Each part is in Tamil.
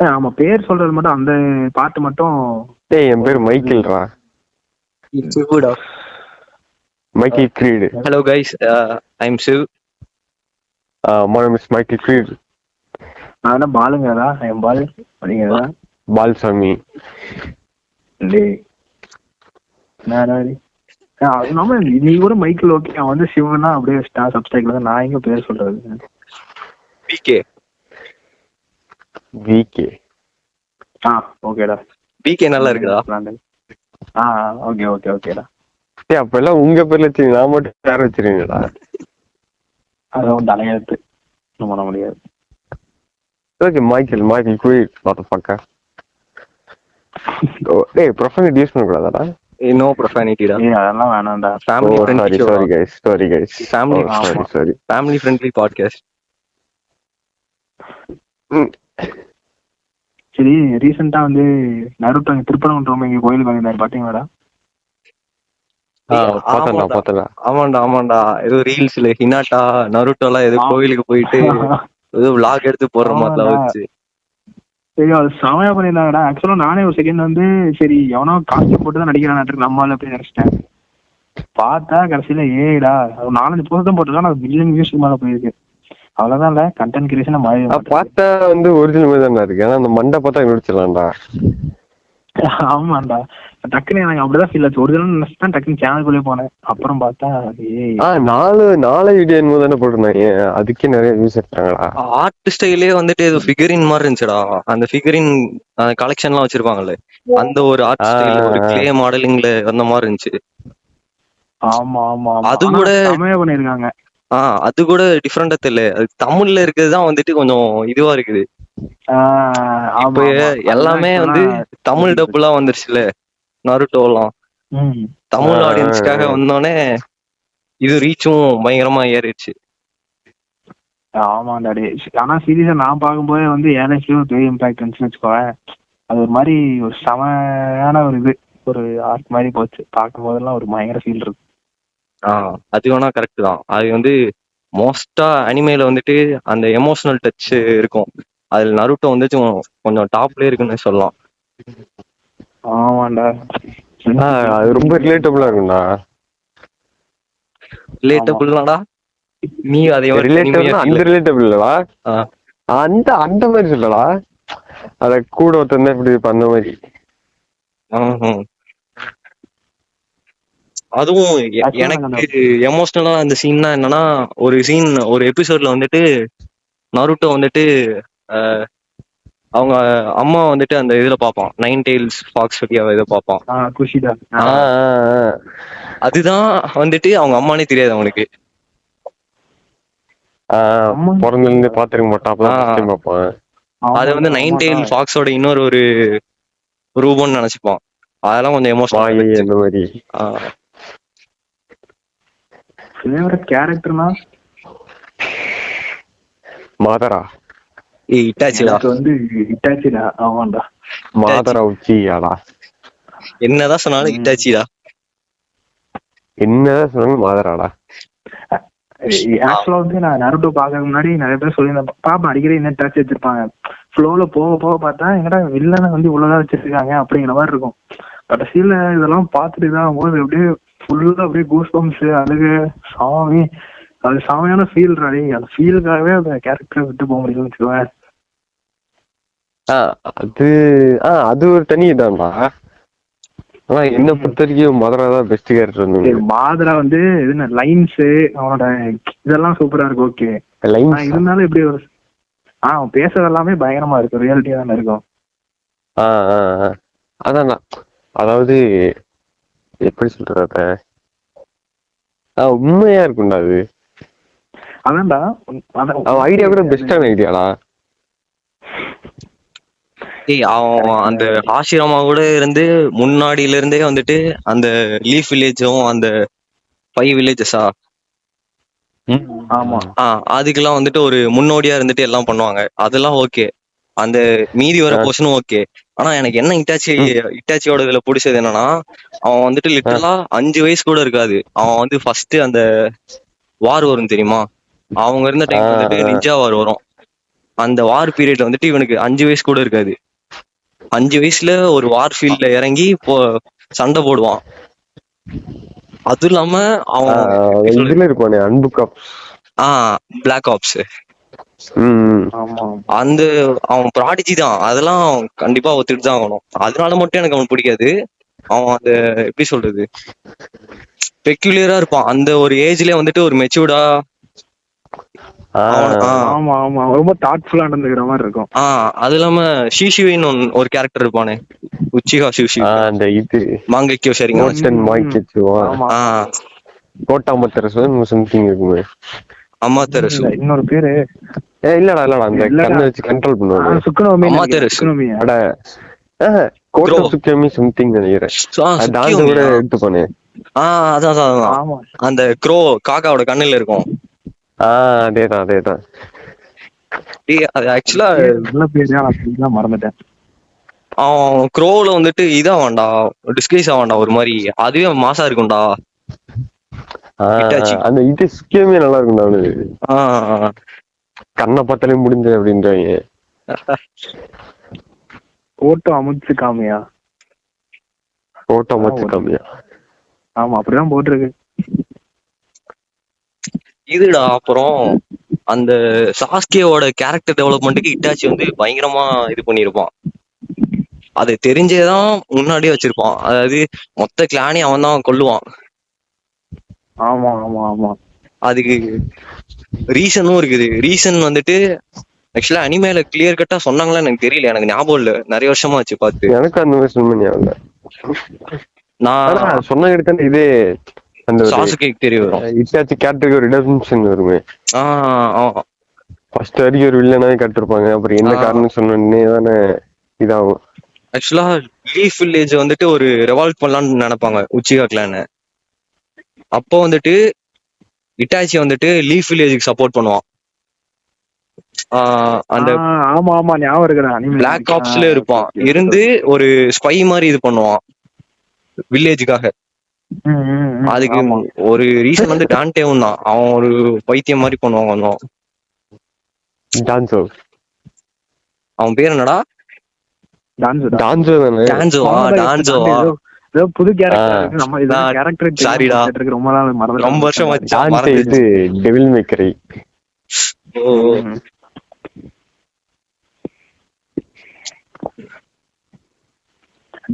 ஆமா, பேர் சொல்றது மட்டும் அந்த பாட்டு மட்டும். டேய் என் பேர் மைக்கேல்ரா. மைக்கேல் கிரீட். Hello guys, I'm Shiv. My name is Michael Creed. நான் பாலுங்கடா, என் பால் அப்படிங்கிறதா பால்சாமி. நீ கூட மைக்கேல் ஓகே, அவன் வந்து சிவனா அப்படியே சப்ஸ்டைக்ல நான் எங்க பேர் சொல்றது. விகே. ஓகேடா. பிகே நல்லா இருக்குதா? ஓகே ஓகே ஓகேடா. டேய் அப்ப எல்லாம் உங்க பேர்ல வச்சு நான் மட்டும் பேர் வச்சிருக்கீங்களா? அதான் தலையெழுத்து பண்ண முடியாது. Okay Michael Creed motherfucker. டேய் ப்ரொஃபைல் யூஸ் பண்ண கூடாதாடா? நோ ப்ரொஃபானிட்டிடா. அதெல்லாம் வேணாம்டா. Family friendly. sorry guys. Family friendly podcast. சரி, ரீசெண்டா வந்து நருட்டோ திருப்பரங்குன்றம் இங்க கோயிலுக்கு வந்திருந்தாரு, பாத்தீங்களாடா? ஆமாண்டா ஏதோ ரீல்ஸ்ல ஹினாட்டா நருட்டோ எல்லாம் ஏதோ கோயிலுக்கு போயிட்டு ஏதோ விளாக் எடுத்து போடுற மாதிரிலாம் வச்சு சரி, அது செமையா பண்ணிருந்தாங்கடா. ஆக்சுவலா நானே ஒரு செகண்ட் வந்து சரி எவனோ காஸ்டியூம் போட்டு தான் நடிக்கிறான் நம்மளால அப்படின்னு நினைச்சிட்டேன். பார்த்தா கடைசியில ஏடா 4-5 போஸ்ட் தான் போட்டுருக்கான், அது மில்லியன் வியூஸ்க்கு மேல போயிருக்கு. அவ்வளவுதான் இல்ல, கண்டென்ட் கிரியேஷன் மாறி பார்த்தா வந்து ஒரிஜினல் மாதிரி தான் இருக்கு. ஆனா அந்த மண்டை பார்த்தா முடிச்சிடலாம்டா. ஆமாண்டா, டக்குன்னு எனக்கு அப்படிதான் ஃபீல் ஆச்சு. ஒரிஜினல் நினைச்சுதான் டக்குன்னு சேனலுக்குள்ளே போனேன். அப்புறம் பார்த்தா 4 வீடியோ என்னமோ தானே போட்டிருந்தாங்க, அதுக்கே நிறைய வியூஸ் எடுத்தாங்களா? ஆர்ட் ஸ்டைலே வந்துட்டு ஏதோ ஃபிகரின் மாதிரி இருந்துச்சுடா. அந்த ஃபிகரின் கலெக்ஷன் எல்லாம் வச்சிருப்பாங்கல்ல, அந்த ஒரு ஆர்ட் ஸ்டைல் ஒரு கிளே மாடலிங்ல அந்த மாதிரி இருந்துச்சு. ஆமா ஆமா, அது கூட செமையா பண்ணிருக்காங்க. அது கூட டிஃப்ரெண்டா தெரியல. அது தமிழ்ல இருக்கிறதுதான் வந்துட்டு கொஞ்சம் இதுவா இருக்குது. இப்ப எல்லாமே வந்து தமிழ் டப்புலாம் வந்துருச்சுல நருட்டோ எல்லாம். தமிழ் ஆடியன்ஸ்க்காக வந்தோடனே இது ரீச்சும் பயங்கரமா ஏறிடுச்சு. ஆமாண்டா. ஆனா சீரியஸா நான் பார்க்கும்போது வந்து ஏதாச்சும் ஒரு பெரிய இம்பாக்ட் இருந்துச்சுன்னு வச்சுக்கோங்க. அது ஒரு மாதிரி ஒரு செமையான ஒரு இது, ஒரு ஆர்ட் மாதிரி போச்சு. பார்க்கும் போதெல்லாம் ஒரு பயங்கர ஃபீல் இருக்கு. அது வேணா கரெக்ட் தான். அது வந்து மோஸ்டா அனிமேல வந்துட்டு அந்த எமோஷனல் டச் இருக்கும். அதுல நருட்டோ வந்து கொஞ்சம் டாப்ல இருக்குன்னு சொல்லலாம். ஆமாண்டா, அது ரொம்ப ரிலேட்டபிளா இருக்கும்டா. ரிலேட்டபிள்னாடா நீ அதே அந்த ரிலேட்டபிள் இல்லடா, அந்த மாதிரி சொல்லடா. அத கூட ஒருத்தன் இப்படி பண்ண மாதிரி. அதுவும் எனக்கு எமோஷனலா அந்த சீன்னா என்னன்னா, ஒரு எபிசோட்ல வந்துட்டு நருட்டோ வந்துட்டு அவங்க அம்மா வந்துட்டு அந்த இதுல பாப்பான், 9 Tails Fox இதை பாப்பான். அதுதான் வந்துட்டு அவங்க அம்மானே தெரியாது அவனுக்கு. பிறந்திலிருந்து பாத்துருக்க மாட்டான். அது வந்து 9 Tails Foxோட இன்னொரு ஒரு ரூபம்னு நினைச்சுப்பான். அதெல்லாம் கொஞ்சம் எமோஷனல் அந்த மாதிரி. ஃபேவரட் கேரக்டர்னா மாதரா. இட்டாச்சிடா. வந்து இட்டாச்சிடா. ஆமாண்டா, மாதரா உச்சியாடா. என்னதான் சொன்னாலும் இட்டாச்சிடா. என்னதான் சொன்னாலும் மாதராடா. ஆக்சுவலா வந்து நான் நருட்டோ பாக்கிறதுக்கு முன்னாடி நிறைய பேர் சொல்லியிருந்தேன், பாப்பா அடிக்கடி என்ன டச் வச்சிருப்பாங்க. ஃப்ளோல போக போக பார்த்தா எங்கடா வில்லனை வந்து இவ்வளவுதான் வச்சிருக்காங்க அப்படிங்கிற மாதிரி இருக்கும். கடைசியில இதெல்லாம் பார்த்துட்டு தான் போது அப்படியே ஃபுல்லா அப்படியே கூஸ் பம்ப்ஸ், அழுகு, சாமி, அது சாமியான ஃபீல் ராடி. அந்த ஃபீலுக்காகவே அந்த கேரக்டரை விட்டு போக முடியும்னு வச்சுக்கோங்க. அது ஒரு தனி இதான்டா. ஆனா என்ன பொறுத்த வரைக்கும் மாதரா தான் பெஸ்ட் கேரக்டர். மாதரா வந்து லைன்ஸ் அவனோட இதெல்லாம் சூப்பரா இருக்கு. ஓகே, இருந்தாலும் இப்படி ஒரு அவன் பேசுறது எல்லாமே பயங்கரமா இருக்கு, ரியாலிட்டியா தானே இருக்கும். அதான் அதாவது எப்படி சொல்றத, உண்மையா இருக்கும்டா அது. அதான்டா ஐடியா கூட பெஸ்டான ஐடியாடா. அவன் அந்த ஆசிரமா கூட இருந்து முன்னாடியில இருந்தே வந்துட்டு அந்த லீஃப் வில்லேஜும் அந்த 5 வில்லேஜஸா அதுக்கெல்லாம் வந்துட்டு ஒரு முன்னோடியா இருந்துட்டு எல்லாம் பண்ணுவாங்க. அதெல்லாம் ஓகே, அந்த மீதி வர போர்ஷனும் ஓகே. ஆனா எனக்கு என்ன இட்டாச்சியோட இதுல பிடிச்சது என்னன்னா, அவன் வந்துட்டு லிட்டரலா 5 வயசு கூட இருக்காது. அவன் வந்து ஃபர்ஸ்ட் அந்த வார் வரும் தெரியுமா, அவங்க இருந்த டைம் வந்துட்டு நிஞ்சா வார் வரும். அந்த வார் பீரியட்ல வந்துட்டு இவனுக்கு 5 வயசு கூட இருக்காது. 5 வயசுல ஒரு வார் ஃபீல்ட்ல இறங்கி சண்டை போடுவான். அதுவும் இல்லாம அவன் இதுல இருப்பானே அன்பு காப்ஸ். Black apps. ஆமா அந்த அவன் ப்ராடிஜி தான், அதெல்லாம் கண்டிப்பா ஒத்துட்டு தான் ஆகணும். அதனால மட்டும் எனக்கு அவன் பிடிக்காது. அவன் அந்த எப்படி சொல்றது, பெக்யூலியரா இருப்பான். அந்த ஒரு ஏஜ்ல வந்துட்டு ஒரு மெச்சூர்டா, ஆமா ஆமா ரொம்ப தாட்ஃபுல்லா நடந்துக்கிற மாதிரி இருக்கும். அது இல்லாம ஷிஷுவின்னு ஒரு கேரக்டர் இருப்பானே, உச்சிகா ஷிஷு, அந்த இது மாங்கேக்கியோ சரிங்க, கோட்டாமத்தரசு சம்திங் இருக்குமே. அமாத்தரசு இன்னொரு பேரு இல்லடா அந்த கண்ணை வச்சு கண்ட்ரோல் பண்ணுவாங்க. சுக்குனோமி அமாத்தரசு. அட கோட்டோ சுக்கேமி சம்திங் நினைக்கிறேன். டான்ஸ் கூட எடுத்துப்பானே. அதான் அந்த க்ரோ காக்காவோட கண்ணுல இருக்கும். அதேதான் அது ஆக்சுவலா மறந்துட்டேன். அவன் க்ரோல வந்துட்டு இதாவான்டா, டிஸ்கைஸ் ஆவான்டா ஒரு மாதிரி, அதுவே மாசா இருக்கும்டா. அந்த இது சுக்கேமே நல்லா இருக்கும்டா. கண்ணை பார்த்தாலே முடிஞ்ச அப்படின்றாங்க. ஓட்டோ அமுச்சு காமியா. ஆமா அப்படிதான் போட்டிருக்கு. இதுடா அப்புறம் அந்த சாஸ்கேவோட கேரக்டர் டெவலப்மெண்ட்டுக்கு இட்டாச்சி வந்து பயங்கரமா இது பண்ணிருப்பான். அது தெரிஞ்சேதான் முன்னாடியே வச்சிருப்பான். அதாவது மொத்த கிளானி அவன் தான் கொல்லுவான். ஆமா ஆமா ஆமா அதுக்கு ரீசனும் இருக்குது. ரீசன் வந்துட்டு ஆக்சுவலா அனிமேல கிளியர் கட்டா சொன்னாங்களா எனக்கு தெரியல, எனக்கு ஞாபகம் இல்ல, நிறைய வருஷமா வச்சு பார்த்து. எனக்கு அந்த மாதிரி சொன்ன ஞாபகம் இல்ல. நான் சொன்ன எடுத்தேன். இதே அந்த சாசுகேக்கு தெரிய வரும். இட்டாச்சி கேரக்டருக்கு ஒரு ரிடம்ஷன் வருமே. ஃபர்ஸ்ட் வரைக்கும் ஒரு வில்லனாவே கட்டிருப்பாங்க. அப்புறம் என்ன காரணம் சொன்னே தானே இதாகும். ஆக்சுவலா லீஃப் வில்லேஜ் வந்துட்டு ஒரு ரெவால்ட் பண்ணலாம்னு நினைப்பாங்க உச்சிகா கிளான. அப்போ வந்துட்டு இட்டாச்சி வந்துட்டு லீஃப் வில்லேஜுக்கு சப்போர்ட் பண்ணுவான். அந்த ஆமா ஆமா ஞாபகம் இருக்கிறேன். பிளாக் ஆப்ஸ்ல இருப்பான், இருந்து ஒரு ஸ்பை மாதிரி இது பண்ணுவான் வில்லேஜுக்காக. அதுக்கு ஒரு ரீசன் வந்து டான்டேவும் தான். அவன் ஒரு பைத்தியம் மாதிரி பண்ணுவான் கொஞ்சம். அவன் பேர் என்னடா? புது கேரக்டர். நம்ம இது கேரக்டர் சாரிடா, ரொம்ப நாள் மறந்து, ரொம்ப வருஷம் இது டெவில் மேக்கரை.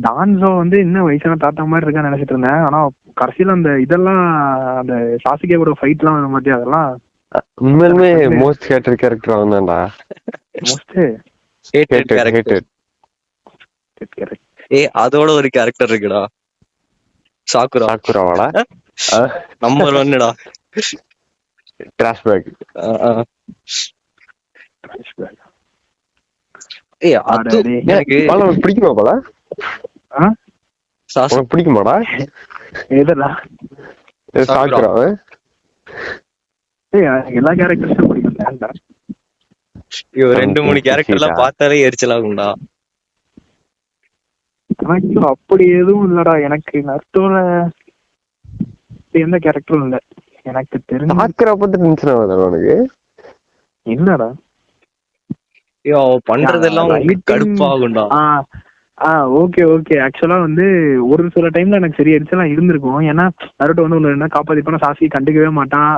டான்சோ வந்து இன்னும் வயசான தாத்தா மாதிரி இருக்கான்னு நினைச்சிட்டு இருந்தேன். ஆனா கடைசியில அந்த இதெல்லாம் அந்த சாசுகேவோட ஃபைட் எல்லாம் வர மாதிரி அதெல்லாம் உண்மையிலுமே மோஸ்ட் ஹேட்டட் கேரக்டர் அவன் தான்டா. Most hated character. அதோட ஒரு கேரக்டர் இருக்குடா, சாக்குராவாடா. நம்பர் 1டா. Trash bag. அது எனக்கு பிடிக்குமா போல. பிடிக்குமாடா? எதுடா சாக்குராவை? எல்லா கேரக்டர்ஸும் பிடிக்கும். 2-3 கேரக்டர்லாம் பார்த்தாலே எரிச்சலாகும்டா. அப்படி எதுவும் இல்லடா எனக்கு. நர்டோல எந்த கேரக்டரும் இல்ல எனக்கு தெரிஞ்சு. சாக்குரா பத்தி டென்ஷன் ஆகுதா உனக்கு? இல்லடா பண்றதெல்லாம் கடுப்பாகும்டா. Okay okay. ஆக்சுவலா வந்து ஒரு சில டைம்ல எனக்கு சரி எரிச்சலாம் இருந்திருக்கும். ஏன்னா நருட்டோ வந்து ஒண்ணு என்ன காப்பாத்திப்பான சாசி கண்டுக்கவே மாட்டான்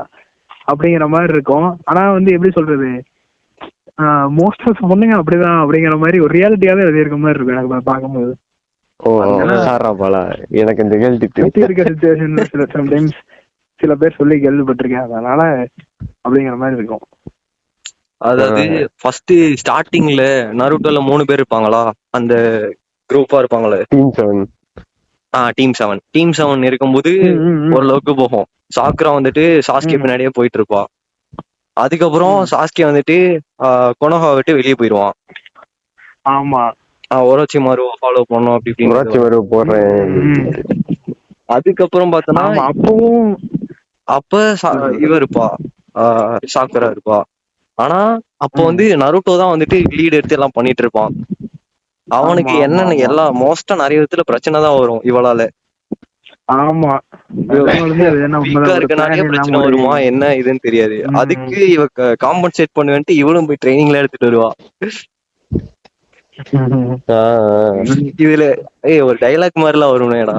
அப்படிங்கிற மாதிரி இருக்கும். ஆனா வந்து எப்படி சொல்றது, மோஸ்ட் ஆஃப் பொண்ணுங்க அப்படிதான் அப்படிங்கிற மாதிரி ஒரு ரியாலிட்டியாவே அது இருக்க மாதிரி இருக்கும் எனக்கு பார்க்கும்போது. எனக்கு இந்த சில சம்டைம்ஸ் சில பேர் சொல்லி கேள்விப்பட்டிருக்கேன். அதனால அப்படிங்கிற மாதிரி இருக்கும். அதாவது ஃபர்ஸ்ட் ஸ்டார்டிங்ல நருட்டோல 3 பேர் இருப்பாங்களா, அந்த குரூப்பா இருப்பாங்களே, டீம் 7 இருக்கும்போது ஓரளவுக்கு போகும். சாக்குரா வந்துட்டு சாஸ்கே பின்னாடியே போயிட்டு இருப்பா. அதுக்கப்புறம் சாஸ்கே வந்துட்டு கொனோஹா விட்டு வெளியே போயிடுவான். ஆமா, ஒரோச்சிமாரு ஃபாலோ பண்ணோம் அப்படி இப்படின்னு போடுறேன். அதுக்கப்புறம் பார்த்தோன்னா அப்பவும் இவ இருப்பா, சாக்குரா இருப்பா. ஆனா அப்போ வந்து நருட்டோ தான் வந்துட்டு லீட் எடுத்து எல்லாம் பண்ணிட்டு இருப்பான். அவனுக்கு என்னன்னு எல்லாம் மோஸ்டா நிறைய விதத்துல பிரச்சனை தான் வரும் இவளால. ஆமா நிஜமாலுமே அது என்ன வீக்கா உண்மைதான், ஒரு இருக்கனாலே பிளான் இல்லாம பிரச்சனை ஒரு வருமா என்ன இதுன்னு தெரியாது. அதுக்கு ம். இவ காம்பன்சேட் பண்ணுவேன்ட்டு இவளும் போய் ட்ரைனிங்ல எடுத்துட்டு வருவா. இதுல ஒரு டைலாக் மாதிரி எல்லாம் வருமேடா,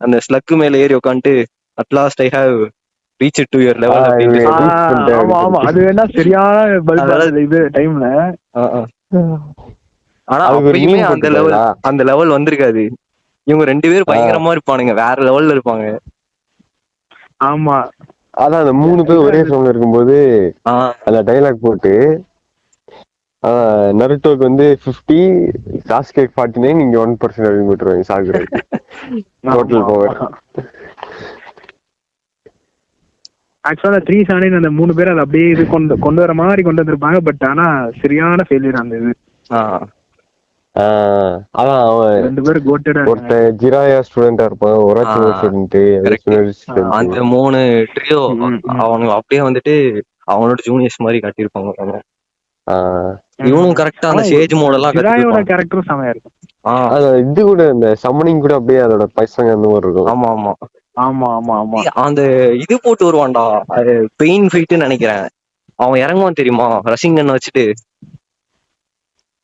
அந்த ஸ்லக்கு மேல ஏறி உட்காந்துட்டு at last I have reach to your level அப்படின்னு சொல்லிட்டு. ஆமா ஆமா அது வேணா சரியான பல்பா அதெல்லாம் இருந்தது இது டைம்ல. ஆனா அதுக்கு ஒரு அப்பயுமே மீம் போட்டுருக்காங்களா? அந்த லெவல் வந்திருக்காது. இவங்க 2 பேரும் பயங்கரமா இருப்பானுங்க, வேற லெவல்ல இருப்பாங்க. ஆமா அதான் அந்த 3 பேர் ஒரே சவுண்ட்ல இருக்கும்போது அந்த டைலாக் போட்டு நருட்டோக்கு வந்து 50, சாஸ்கேக்கு 49, இங்க 1% அப்படின்னு போட்டுருவாங்க சாகுறதுக்கு டோட்டல் பவர். ஆக்சுவலா 379 அந்த 3 பேர் அதை அப்படியே இது கொண்டு வர மாதிரி கொண்டு வந்திருப்பாங்க. பட் ஆனா சரியான ஃபெயிலியர் அந்த இது. அதான் அவன் 2 பேரும் கோட்டடா ஒருத்தன் ஜிராயா ஸ்டூடெண்டா இருப்பான், ஒராச்சி ஸ்டூடெண்ட். அந்த 3 ட்ரியோ அவனுங்க அப்படியே வந்துட்டு அவனோட ஜூனியர்ஸ் மாதிரி காட்டியிருப்பாங்க. இவனும் கரெக்டா அந்த சேஜ் மோடெல்லாம் ஜிராயோட கேரக்டரும் செமையா இருக்கும். இது கூட இந்த சம்மனிங் கூட அப்படியே அதோட பசங்க அந்த மாதிரி இருக்கும். ஆமா ஆமா ஆமா ஆமா ஆமா அந்த இது போட்டு வருவான்டா, அது பெயின் ஃபைட்னு நினைக்கிறேன். அவன் இறங்குவான் தெரியுமா, ரசிங்கன் வச்சுட்டு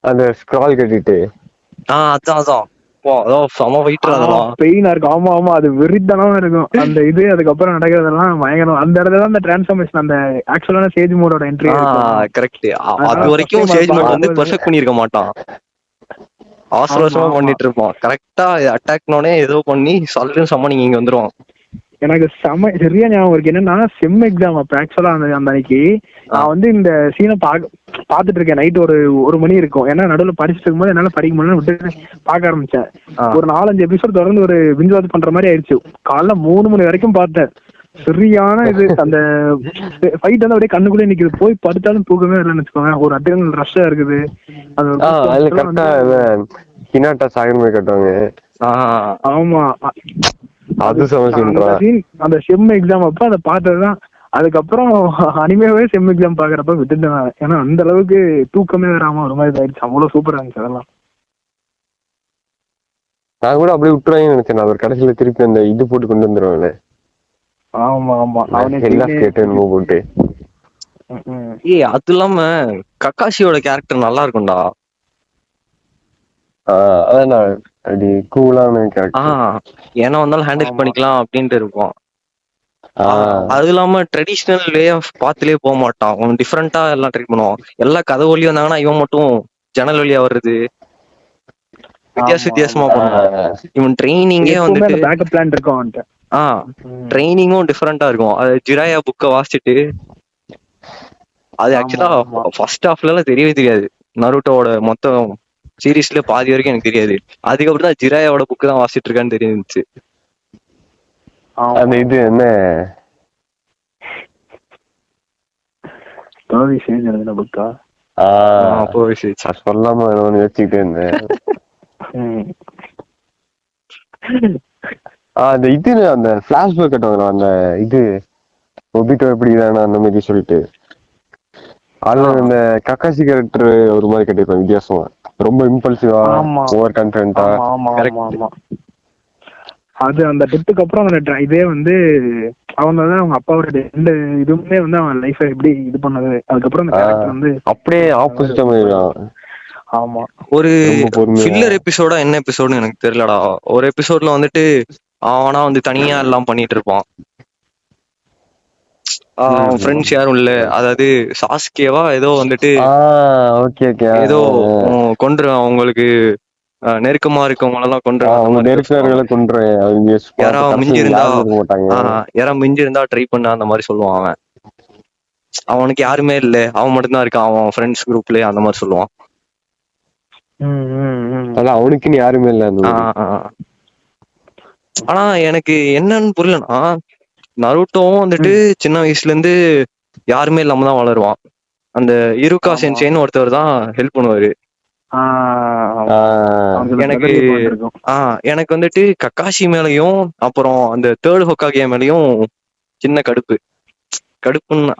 அந்த ஸ்க்ரால் கட்டிட்டு. அதான் செம ஃபைட்டர் அதெல்லாம். பெயினா இருக்கும். ஆமா ஆமா அது வெறித்தனமா இருக்கும் அந்த இது. அதுக்கப்புறம் நடக்கிறதெல்லாம் பயங்கரம். அந்த இடத்துல அந்த டிரான்ஸ்ஃபர்மேஷன், அந்த ஆக்சுவலான சேஜ் மோடோட என்ட்ரி. கரெக்ட். அது வரைக்கும் சேஜ் மோட் வந்து பெர்ஃபெக்ட் பண்ணிருக்க மாட்டான், அவசரமா பண்ணிட்டு இருப்பான். கரெக்டா அட்டாக்னோடனே ஏதோ பண்ணி சல்லுன்னு சம்மனிங் இங்க வந்துருவான். எனக்கு சரியா ஞாபகம் இருக்கு. என்னன்னா செம் எக்ஸாம் அப்ப ஆக்சுவலா அந்த அன்னைக்கு நான் வந்து இந்த சீனை பாத்துட்டு இருக்கேன். நைட் ஒரு 1 மணி இருக்கும். ஏன்னா நடுவில் படிச்சுட்டு இருக்கும்போது என்னால படிக்க முடியல விட்டு பார்க்க ஆரம்பிச்சேன். ஒரு 4-5 எபிசோட் தொடர்ந்து ஒரு பிஞ்ச் வாட்ச் பண்ற மாதிரி ஆயிடுச்சு. காலைல 3 மணி வரைக்கும் பார்த்தேன். சரியான இது. அந்த ஃபைட் வந்து அப்படியே கண்ணுக்குள்ளே நிக்குது. போய் படுத்தாலும் தூக்கமே இல்லைன்னு வச்சுக்கோங்க. ஒரு அட்ரினல் ரஷ்ஷா இருக்குது. ஆமா அந்த செம் எக்ஸாம் அப்ப அதை பார்த்ததுதான். அதுக்கப்புறம் அனிமேவே செம் எக்ஸாம் பாக்குறப்ப விட்டுட்டேன். ஏன்னா அந்த அளவுக்கு தூக்கமே வராம ஒரு மாதிரி ஆயிடுச்சு. அவ்வளவு சூப்பரா இருந்துச்சு அதெல்லாம். நான் கூட அப்படியே விட்டுருவாங்கன்னு நினைச்சேன். அவர் கடைசியில திருப்பி அந்த இது போட்டு கொண்டு வந்துருவாங்க. ஆமா ஆமா போட்டு. அது இல்லாம கக்காஷியோட கேரக்டர் நல்லா இருக்கும்டா. அப்படி கூலான கேரக்டர். ஏன்னா வந்தாலும் ஹேண்டில் பண்ணிக்கலாம் அப்படின்ட்டு இருப்பான். அது இல்லாம ட்ரெடிஷனல் வே ஆஃப் பாத்துலயே போக மாட்டான். அவன் டிஃப்ரெண்டா எல்லாம் ட்ரை பண்ணுவான். எல்லா கதை வழியா வந்தாங்கன்னா இவன் மட்டும் ஜன்னல் வழியா வர்றது வித்தியாசமா பண்ணுவான். இவன் ட்ரைனிங்கே வந்துட்டு பேக்கப் பிளான் இருக்கும். ட்ரைனிங்கும் டிஃப்ரெண்டா இருக்கும். அது ஜிராயா புக்கை வாசிச்சுட்டு, அது ஆக்சுவலா ஃபர்ஸ்ட் ஹாஃப்ல எல்லாம் தெரியவே தெரியாது. நருட்டோட மொத்தம் சீரீஸ்ல பாதி வரைக்கும் எனக்கு தெரியாது. அதுக்கப்புறம் தான் ஜிராயாவோட புக்கு தான் வாசிட்டு இருக்கான்னு தெரிஞ்சிச்சு. அந்த இது என்ன புக்கா சொல்லாம யோசிச்சுக்கிட்டே இருந்தேன். அந்த இது அந்த பிளாஷ்பேக் கட்டுவாங்க. அந்த இது ஒபிட்டோ எப்படி தானே அந்த மாதிரி சொல்லிட்டு அதுல இந்த கக்காசி கேரக்டர் ஒரு மாதிரி கட்டிருப்பாங்க வித்தியாசமா. ரொம்ப இம்பல்சிவா, ஓவர் கான்ஃபிடென்ட்டா. அது அந்த டெத்துக்கு அப்புறம் அந்த இதே வந்து அவங்க தான் அவங்க அப்பாவோட ரெண்டு இதுவுமே வந்து அவன் லைஃபை எப்படி இது பண்ணது. அதுக்கப்புறம் அந்த கேரக்டர் வந்து அப்படியே ஆப்போசிட்டா போயிடும். ஆமா ஒரு ஃபில்லர் எபிசோடா என்ன எபிசோடுன்னு எனக்கு தெரியலடா. ஒரு எபிசோட்ல வந்துட்டு அவனா வந்து தனியா எல்லாம் பண்ணிட்டு இருப்பான். ஃப்ரெண்ட்ஸ் யாரும் இல்ல, அதாவது சாஸ்கேவா ஏதோ வந்துட்டு ஏதோ கொன்றுவான், அவங்களுக்கு நெருக்கமா இருக்கவங்க எல்லாம் கொன்றுவான், யாராவது மிஞ்சிருந்தா ட்ரை பண்ண அந்த மாதிரி சொல்லுவான். அவன் அவனுக்கு யாருமே இல்ல, அவன் மட்டும்தான் இருக்கான் அவன் ஃப்ரெண்ட்ஸ் குரூப்லயே அந்த மாதிரி சொல்லுவான். அவனுக்குன்னு யாருமே இல்ல. ஆனா எனக்கு என்னன்னு புரியலனா, நருட்டோவும் வந்துட்டு சின்ன வயசுல இருந்து யாருமே இல்லாம தான் வளருவான். அந்த இருகா சென்சேன்னு ஒருத்தவர் தான் ஹெல்ப் பண்ணுவாரு. எனக்கு வந்துட்டு கக்காஷி மேலயும் அப்புறம் அந்த தேர்ட் ஹோக்காகே மேலயும் சின்ன கடுப்புன்னு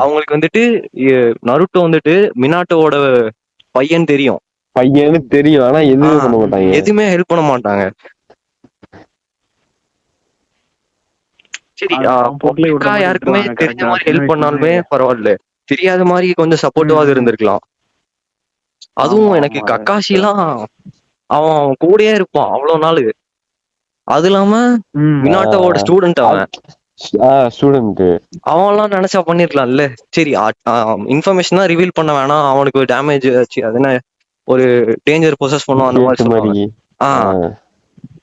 அவங்களுக்கு வந்துட்டு நருட்டோ வந்துட்டு மினாட்டோட பையன் தெரியும். ஆனா எதுவுமே ஹெல்ப் பண்ண மாட்டாங்க. எதுவுமே ஹெல்ப் பண்ண மாட்டாங்க. சரி போக்குலயே விடுற மாதிரி யாருக்குமே விட்டுருவாங்க. தெரிஞ்ச கரெக்டா மாதிரி சின்ன ஹெல்ப் வயசுல பண்ணாலுமே இருந்தே. பரவாயில்ல, தெரியாத மாதிரி கொஞ்சம் சப்போர்ட்டிவா இருந்திருக்கலாம். அதுவும் ஆமா எனக்கு ஆமா கக்காஷி எல்லாம் அவன் கூடயே இருப்பான் அவ்வளவு நாள். அது இல்லாம மினாட்டோவோட ஸ்டூடெண்ட் அவன். ஸ்டூடெண்ட் அவன் எல்லாம் நினைச்சா பண்ணிருக்கலாம்ல. சரி இன்ஃபர்மேஷன் தான் ரிவீல் பண்ண வேணாம், அவனுக்கு டேமேஜ் ஆச்சு, அது என்ன ஒரு டேஞ்சர் பொசஸ் பண்ணும் அந்த மாதிரி சொல்லுவாங்க.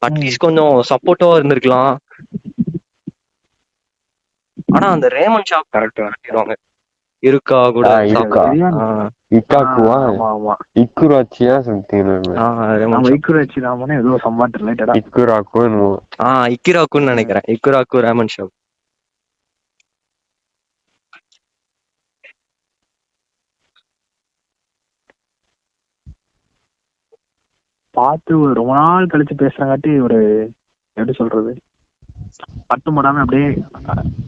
அட்லீஸ்ட் கொஞ்சம் சப்போர்ட்டிவா இருந்திருக்கலாம். ஆனா அந்த ரேமன் ஷாப் கரெக்டாங்க இருக்கா கூட இக்காக்குவா இக்குராச்சியா சம்திங் ஏதோ சம்வாட் ரிலேட்டடா இக்கிராக்குன்னு நினைக்கிறேன். இக்குராக்கு ரேமன் ஷாப். பார்த்து ரொம்ப நாள் கழிச்சு பேசுறங்காட்டி ஒரு எப்படி சொல்றது பட்டு மடாம அப்படியே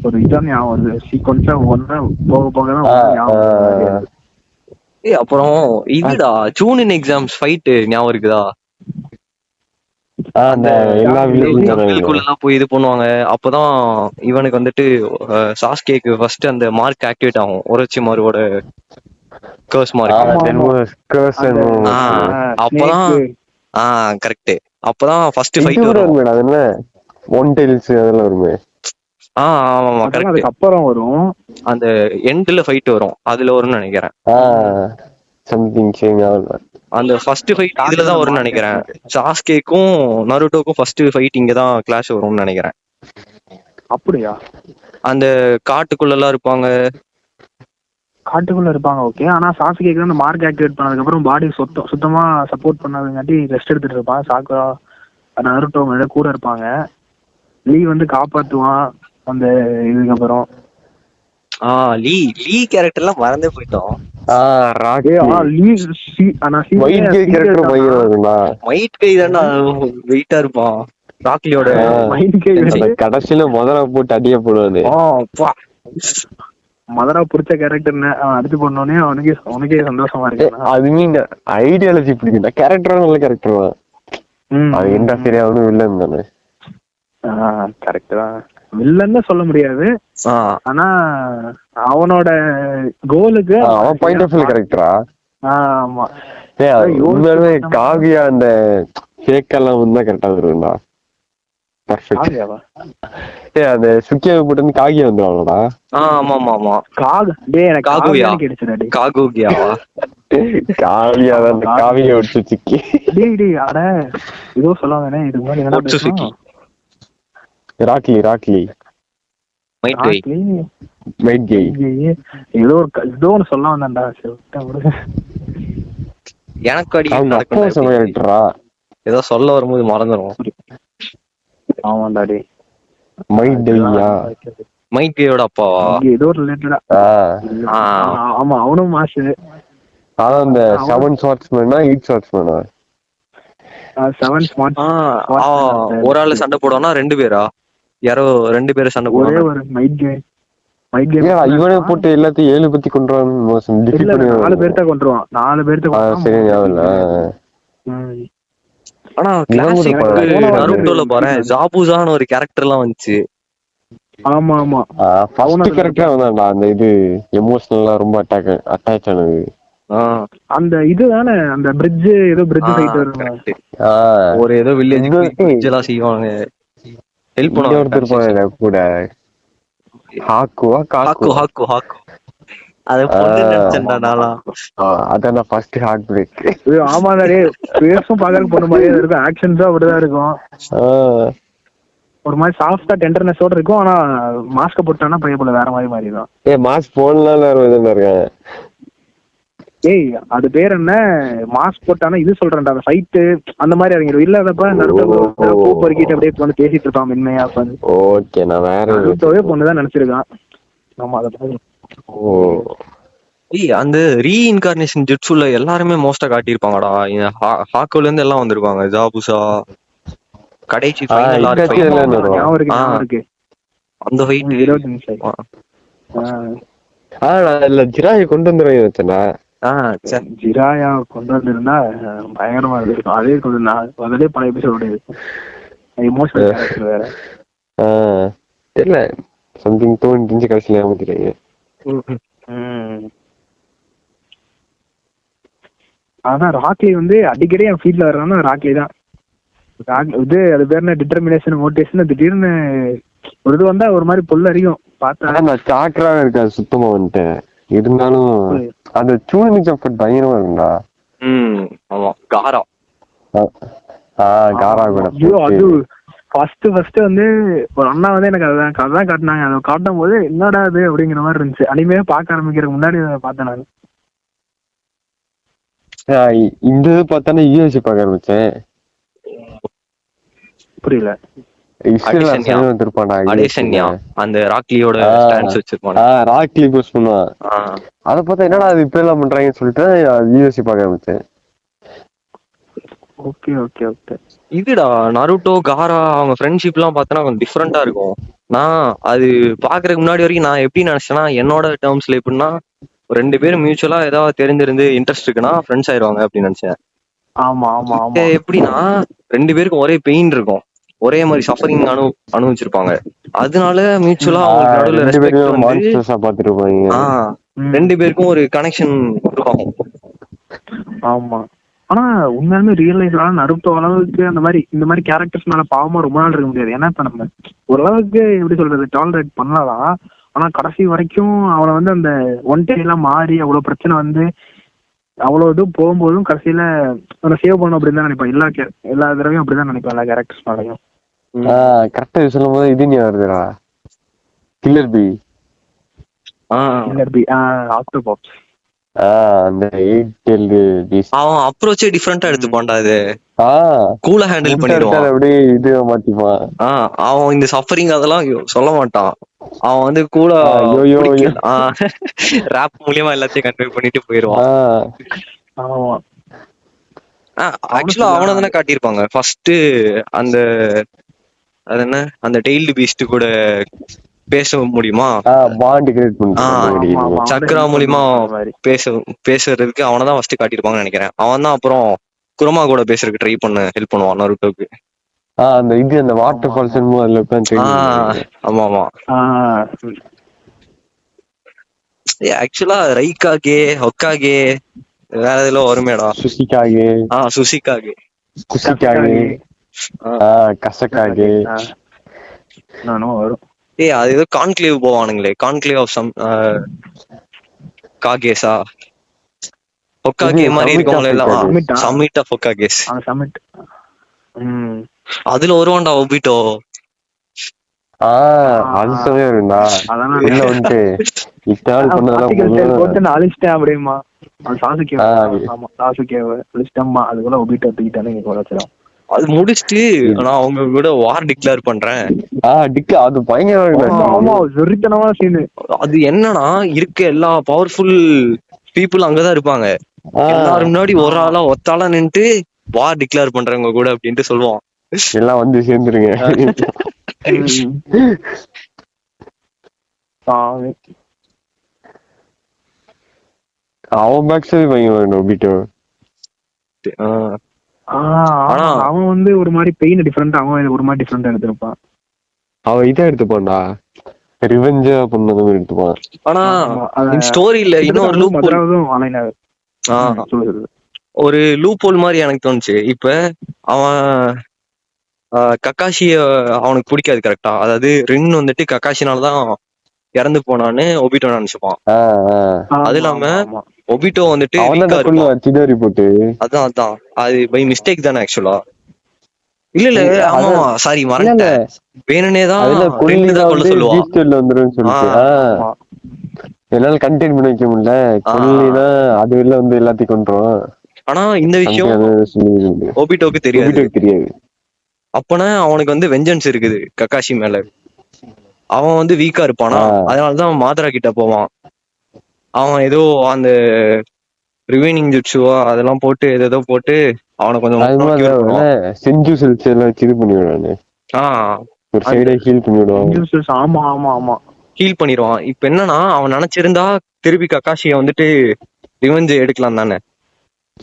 ஒரு இதான் ஞாபகம் வருது. சீக்வன்ஸா ஒன்னா போக போகதான் ஞாபகம். அப்புறம் இதுடா ஜூனின் எக்ஸாம்ஸ் ஃபைட் ஞாபகம் இருக்குதா? போய் இது பண்ணுவாங்க. அப்பதான் இவனுக்கு வந்துட்டு சாஸ்கேக்கு ஃபர்ஸ்ட் அந்த மார்க் ஆக்டிவேட் ஆகும், ஒரச்சி மாரோட கர்ஸ் மார்க். அப்பதான் கரெக்ட். அப்பதான் ஃபர்ஸ்ட் ஃபைட் வரும். ஒன் டைல்ஸ் அதெல்லாம் வருமே. ஆமா கரெக்ட். அப்புறம் வரும் அந்த எண்ட்ல ஃபைட் வரும், அதுல வரும்னு நினைக்கிறேன். அந்த ஃபர்ஸ்ட் ஃபைட் இதுல தான் வரும்னு நினைக்கிறேன். சாஸ்கேக்கும் நருட்டோக்கும் ஃபர்ஸ்ட் ஃபைட் இங்க தான் கிளாஷ் வரும்னு நினைக்கிறேன். அப்படியா? அந்த காட்டுக்குள்ள எல்லாம் இருப்பாங்க. ஓகே. ஆனா சாஸ்கேக்கு அந்த மார்க் ஆக்டிவேட் பண்ணதுக்கு அப்புறம் பாடி சுத்தமா சப்போர்ட் பண்ணாதங்காட்டி ரெஸ்ட் எடுத்துட்டு இருப்பான். சாக்குரா நருட்டோ மேல கூட இருப்பாங்க. லீ வந்து காப்பாத்துவான் அந்த இதுக்கப்புறம். லீ கேரக்டர்லாம் மறந்தே போயிட்டோம். வெயிட்டா இருப்பான் ராக்லியோட. கடைசியில முதல்ல போட்டு அடிய போடுவாரு. மதரா பிடிச்ச கேரக்டர் அடுத்து பண்ணோடனே அவனுக்கே சந்தோஷமா இருக்கு. அதுமே ஐடியாலஜி பிடிக்கும். கேரக்டர் நல்ல கேரக்டர் தான். அது என்ன சரியாவது வில்லன் தானே. கரெக்ட் தான். வில்லன்னு சொல்ல முடியாது. ஆனா அவனோட கோலுக்கு அவன் பாயிண்ட் ஆஃப் வியூ கரெக்டரா. ஆமா. உண்மையாலுமே காவியா அந்த கேக்கெல்லாம் வந்து கரெக்டா வரும்டா. அது சுக்கியா போட்டு வந்து காகியா வந்துடுவாங்கடா. ஆமா ஆமா ஆமா காவியா தான் காவியா விட்டு சிக்கி அட ஏதோ சொல்லுவாங்கண்ணே. இதுக்கு முன்னாடி ராக்லி ஏதோ ஒன்னு சொல்ல வந்தான்டா. எனக்கு ஏதோ சொல்ல வரும்போது மறந்துடும். ஆமாண்டாடி மைக்கேயோட அப்பாவா ஏதோ ரிலேட்டடா. ஆமா அவனும் மாசு. அதான் இந்த 7 ஷாட்ஸ்மேனா 8 ஷாட்ஸ்மேனா 7 ஸ்மார்ட். ஒரு ஆளு சண்டை போடுவானா 2 பேரா? யாரோ 2 பேரும் சண்டை போடுவாங்க. ஒரு மைட் கேம் இவனே போட்டு எல்லாத்தையும் 7 பத்தி கொண்டுருவான். 4 பேர்த்த கொண்டுருவான். 4 பேர்த்த சரி ஞாபகம். ஆனா நருட்டோல பாரு ஜாபுசான்னு ஒரு கேரக்டர் எல்லாம் வந்துச்சு. ஆமா ஆமா ஃபர்ஸ்ட் கேரக்டர் அவன்தான்டா. அந்த இது எமோஷனலா ரொம்ப அட்டாச் ஆனது. அந்த இதுதானே அந்த பிரிட்ஜ் ஏதோ பிரிட்ஜ் ஃபைட் வரும். ஒரு ஏதோ வில்லேஜ் பிரிட்ஜ் எல்லாம் செய்வாங்க. ஹெல்ப் பண்ணுவாங்க கூட. ஹாக்கு அத பொண்ணு நினைச்சேன்டா நானா. அதான் ஃபர்ஸ்ட் ஹார்ட் பிரேக். ஆமாடா டேய், பேசும் பாக்கறதுக்கு பொண்ணு மாதிரியே இருக்கும். ஆக்ஷன்ஸா அப்படிதான் இருக்கும். ஒரு மாதிரி சாஃப்டா டெண்டர்னஸோட இருக்கும். ஆனா மாஸ்க் போட்டானா பையப்புல வேற மாதிரி மாறிடும். மாஸ்க் போடலாம் இருக்கேன். ஏய் அது பேர் என்ன, மாஸ்க் போட்டானா இது சொல்றேன்டா அந்த ஃபைட் அந்த மாதிரி இறங்கிடும். இல்லாதப்ப நடுத்தோ பொறுக்கிட்டு அப்படியே வந்து பேசிட்டு இருப்பான் மென்மையா. ஓகே நான் வேற நடுத்தோவே பொண்ணுதான் நினைச்சிருக்கான். ஆமா அதை அந்த ரீஇன்கார்னேஷன் ஜுட்சுல எல்லாருமே மோஸ்டா காட்டியிருப்பாங்கடா. ஹாக்கோல இருந்து எல்லாம் வந்திருப்பாங்க. ஜாபுசா கடைசி ஃபைனல் இருக்கு. அந்த ஃபைட் 20 நிமிஷம். ஜிராயை கொண்டு வந்துருவேன். ஜிராயா கொண்டு வந்திருந்தா பயங்கரமா இருக்கும். அதே கொஞ்சம் அதிலே பல எபிசோடு இருக்கும். எமோஷனல் கேரக்டர் வேற. தெரியல, சம்திங் தோணுச்சு, கடைசியில் ஏமாத்திட்டாங்க. அதான் ராக்லி வந்து அடிக்கடி என் ஃபீல்ட்ல வர்றான்னா ராக்லி தான். இது அது பேர் என்ன, டிட்டர்மினேஷன், மோட்டிவேஷன். திடீர்னு ஒரு இது வந்தா ஒரு மாதிரி பொல்லு அறியும் பார்த்தா. நான் சாக்கராக இருக்காது சுத்தமா வந்துட்டேன். இருந்தாலும் அந்த சூழ்நிலை சப்பட் பயங்கரமா இருக்குண்டா. ஆமா, காரா. காரா கூட அது ஃபர்ஸ்ட் வந்து ஒரு அண்ணா வந்து எனக்கு அதான் காட்டினாங்க. அதை காட்டும் போது என்னடா அது அப்படிங்கிற மாதிரி இருந்துச்சு. அனிமே பார்க்க ஆரம்பிக்கிறதுக்கு முன்னாடி பார்த்தேன் நான். இந்த இது பார்த்தானே யூஎஸ்சி பார்க்க ஆரம்பிச்சேன். புரியல. அந்த ராக்லியோட ஸ்டான்ஸ் வச்சிருப்பான், ராக்லி போஸ்ட் பண்ணுவான். அத பார்த்தா என்னடா அது இப்ப எல்லாம் பண்றாங்கன்னு சொல்லிட்டு யூஎஸ்சி பார்க்க ஆரம்பிச்சேன். Okay okay okay. இதுடா நருட்டோ காரா அவங்க ஃப்ரெண்ட்ஷிப் எல்லாம் பார்த்தனா கொஞ்சம் டிஃப்ரெண்டா இருக்கும். நான் அது பாக்குறதுக்கு முன்னாடி வரைக்கும் நான் எப்படி நினைச்சேன்னா, என்னோட டேர்ம்ஸ்ல எப்படின்னா, 2 பேரும் மியூச்சுவலா ஏதாவது தெரிஞ்சிருந்து இன்ட்ரெஸ்ட் இருக்குன்னா ஃப்ரெண்ட்ஸ் ஆயிடுவாங்க அப்படின்னு நினைச்சேன். ஆமா ஆமா ஆமா. எப்படின்னா 2 பேருக்கும் ஒரே பெயின் இருக்கும், ஒரே மாதிரி சஃபரிங் அனுபவிச்சிருப்பாங்க. அதனால மியூச்சுவலா அவங்களுக்கு நடுவுல ரெஸ்பெக்ட் வந்து 2 பேருக்கும் ஒரு கனெக்ஷன் உருவாகும். ஆமா. ஆனா உண்மையாலுமே ரியல் லைஃப்ல நருட்டோ அளவுக்கு அந்த மாதிரி இந்த மாதிரி கேரக்டர்ஸ் மேல பாவமா ரொம்ப நாள் இருக்க முடியாது. ஏன்னா இப்ப நம்ம ஓரளவுக்கு எப்படி சொல்றது டாலரேட் பண்ணலாம். ஆனா கடைசி வரைக்கும் அவனை வந்து அந்த ஒன் டே எல்லாம் மாறி அவ்வளவு பிரச்சனை வந்து அவ்வளவு இது போகும்போதும் கடைசியில அவனை சேவ் பண்ணணும் அப்படின்னு தான் நினைப்பான். எல்லா தடவையும் அப்படிதான் நினைப்பான் எல்லா கேரக்டர்ஸ் மேலையும். கரெக்டா சொல்லும் போது இது நீ வருதுடா, கில்லர் பி. ஆக்டோபாப்ஸ். அவன் அப்ரோச்சே டிஃபரெண்டா எடுத்துப்பான்டா. இது கூலா ஹேண்டில் பண்ணிடுவான், அப்படியே இது மாத்திப்பான். அவன் இந்த சஃபரிங் அதெல்லாம் சொல்ல மாட்டான். அவன் வந்து கூலா ராப் மூலியமா எல்லாத்தையும் கன்வே பண்ணிட்டு போயிடுவான். ஆக்சுவலா அவனை தானே காட்டியிருப்பாங்க ஃபர்ஸ்ட். அந்த அது என்ன, அந்த டெய்ல்டு பீஸ்ட் கூட பேச முடியுமா, பாண்ட் கிரியேட் பண்ணி சக்ரா மூலியமா பேசுறதுக்கு அவனதான் ஃபர்ஸ்ட் காட்டியிருப்பாங்கன்னு நினைக்கிறேன். அவன் தான் அப்புறம் குரமா கூட பேசுறதுக்கு ட்ரை ஹெல்ப் பண்ணுவான் நருட்டோக்கு. அந்த இது அந்த வாட்டர் ஃபால்ஸ் ஆமா ஆமா. ஆக்சுவலா ரைகாகே, ஹொக்காகே, வேற எதுல வருமேடா, சுசிகாகே, சுசிகாகே, குசிகாகே, கசகாகே நானும் வரும். அது ஏதோ கான்க்ளேவ் போவானுங்களே, கான்க்ளேவ் ஆஃப் சம் காகேஸா, ஹொக்காகே மாதிரி இருக்கவங்கள எல்லாம் சமிட் ஆஃப் ஹொக்காகேஸ். சமிட். அதுல வருவான்டா ஒபிட்டோ. அது சொல்லிருந்தா இல்ல வந்து இட்டால் போட்டு அழிச்சிட்டேன் அப்படிமா. அதுக்குள்ள ஒபிட்டோ தூக்கிட்டானே வச்சிடும். அது முடிச்சுட்டு நான் அவங்க கூட வார் டிக்ளேர் பண்றேன். அது பயங்கரமா சீனு. அது என்னன்னா இருக்க எல்லா பவர்ஃபுல் பீப்புள் அங்கதான் இருப்பாங்க. எல்லாரும் முன்னாடி ஒரு ஆளா ஒத்தாளா நின்னுட்டு வார் டிக்ளேர் பண்றவங்க கூட அப்படின்ட்டு சொல்லுவான். எல்லாம் வந்து சேர்ந்துருங்க. அவன் பேக்ஸே பயங்கரம் ஒபிட்டோ. ஆனா அவன் வந்து ஒரு மாதிரி பெயின் டிஃபரெண்ட், அவன் ஒரு மாதிரி டிஃபரெண்டா எடுத்திருப்பான். அவன் இதை எடுத்துப்பான்டா, ரிவெஞ்சா பண்ணது மாதிரி எடுத்துப்பான். ஆனா ஸ்டோரியில இன்னொரு ஒரு லூப் ஹோல் மாதிரி எனக்கு தோணுச்சு. இப்ப அவன் கக்காஷிய அவனுக்கு பிடிக்காது கரெக்டா, அதாவது ரின் வந்துட்டு கக்காஷினாலதான் இறந்து போனான்னு ஒபிட்டோ நினைச்சுப்பான். அது இல்லாம ஒபிட்டோ வந்துட்டு அதான் அது பை மிஸ்டேக் தானே ஆக்சுவலா. இல்ல ஆமாமா சாரி மறந்துட்டேன், வேணுனேதான் கொல்ல சொல்லுவான். என்னால கண்டெயின் பண்ணி வைக்க முடியல, கொல்லினா அது வெளில வந்து எல்லாத்தையும் கொண்டுரும். ஆனா இந்த விஷயம் ஒபிட்டோக்கு தெரியாது. அப்பனா அவனுக்கு வந்து வெஞ்சன்ஸ் இருக்குது கக்காஷி மேல. அவன் வந்து வீக்கா இருப்பானா, அதனாலதான் மாத்ரா கிட்ட போவான். அவன் ஏதோ அந்த ரிவைனிங் ஜுட்சுவா அதெல்லாம் போட்டு ஏதோ போட்டு அவனை கொஞ்சம் செஞ்சு இது பண்ணிடுவான். ஹீல் பண்ணிடுவான். இப்ப என்னன்னா அவன் நினைச்சிருந்தா திருப்பி கக்காஷிய வந்துட்டு ரிவெஞ்ச் எடுக்கலாம் தானே.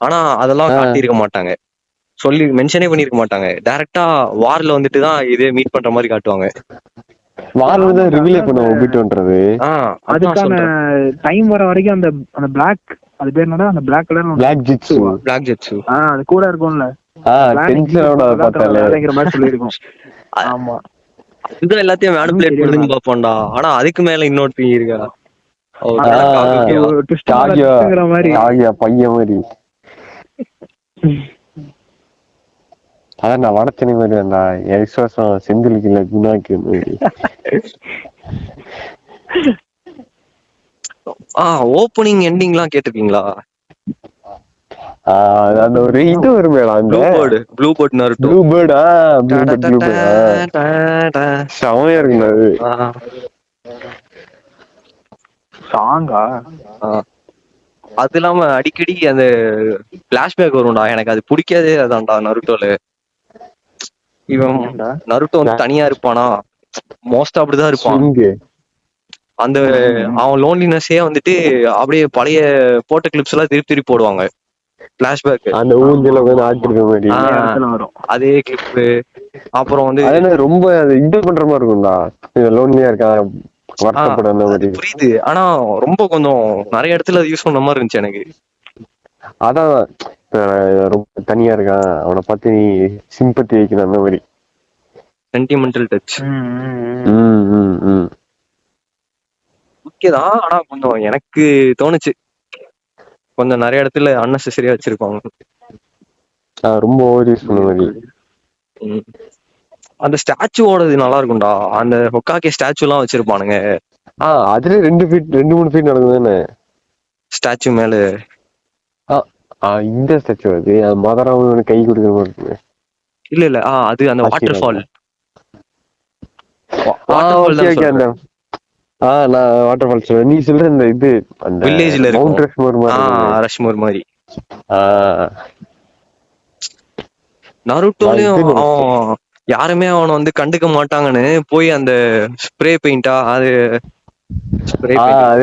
ஆனா அதெல்லாம் காட்டியிருக்க மாட்டாங்க, சொல்லி மென்ஷனே பண்ணிருக்க மாட்டாங்க. டைரக்டா வார்ல வந்துட்டு தான் இதே மீட் பண்ற மாதிரி காட்டுவாங்க. வாரம் தான் ரிவீலே பண்ண ஒபிட்டோன்றது. அதுக்கான டைம் வர வரைக்கும் அந்த அந்த பிளாக், அது பேர் என்னடா, அந்த black colour black Zetsu. Black Zetsu அது கூட இருக்கும்ல, டென்ஷனோட மாதிரி சொல்லிருக்கோம். ஆமா, இதுதான் எல்லாத்தையும் மேனிபுலேட் பண்ணுன்னு பாப்போம்டா. ஆனா அதுக்கு மேல இன்னொருத்தி இருக்கா, பையன் மாதிரி. அதான் நான் வடச்சனை மாதிரி வேண்டா, என் விசுவாசம் செந்திலுக்கு இல்ல குணாக்கு மாதிரி. ஓப்பனிங் எண்டிங் எல்லாம் கேட்டிருக்கீங்களா? அந்த ஒரு இது வருமேடா, ப்ளூ பேர்ட் நருட்டோ. ப்ளூ பேர்டா, செமையா இருக்குங்க அது. சாங்கா அது இல்லாம அடிக்கடி அந்த பிளாஷ்பேக் வரும்டா, எனக்கு அது பிடிக்காதே அதான்டா நருட்டோல. இவன் நருட்டோ வந்து தனியா இருப்பானா, மோஸ்டா அப்படிதான் இருப்பான். அந்த அவன் லோன்லினஸே வந்துட்டு அப்படியே பழைய போட்ட கிளிப்ஸ் எல்லாம் திருப்பி திருப்பி போடுவாங்க பிளாஷ்பேக். அந்த ஊஞ்சல வந்து ஆட்டிருக்க மாதிரி வரும் அதே கிளிப்பு. அப்புறம் வந்து ரொம்ப இது பண்ற மாதிரி இருக்கும்டா, லோன்லியா இருக்கா வருத்தப்பட அந்த மாதிரி. புரியுது, ஆனா ரொம்ப கொஞ்சம் நிறைய இடத்துல யூஸ் பண்ண மாதிரி இருந்துச்சு எனக்கு. அதான் ரொம்ப தனியா இருக்கான், அவனை பார்த்து நீ சிம்பத்தி வைக்கிற அந்த மாதிரி சென்டிமெண்டல் டச். ஓகேதான், ஆனா கொஞ்சம் எனக்கு தோணுச்சு கொஞ்சம் நிறைய இடத்துல அன்னெசரியா வச்சிருப்பாங்க, ரொம்ப ஓவர் யூஸ் பண்ண மாதிரி. அந்த ஸ்டாச்சுவோடது நல்லா இருக்கும்டா, அந்த ஹொக்காகே ஸ்டாச்சு எல்லாம் வச்சிருப்பானுங்க. அதுல 2 ஃபீட் நடக்குதுன்னு ஸ்டாச்சு மேல. இந்த ஸ்டாச்சு அது மதராம கை கொடுக்குற மாதிரி இருக்கு. இல்ல அது அந்த வாட்டர் ஃபால். நான் வாட்டர் ஃபால் சொல்றேன், நீ சொல்ற இந்த இது அந்த வில்லேஜ்ல மவுண்ட் ரஷ்மோர் மாதிரி. நருட்டோலயும் அவன் யாருமே அவனை வந்து கண்டுக்க மாட்டாங்கன்னு போய் அந்த ஸ்ப்ரே பெயிண்டா அது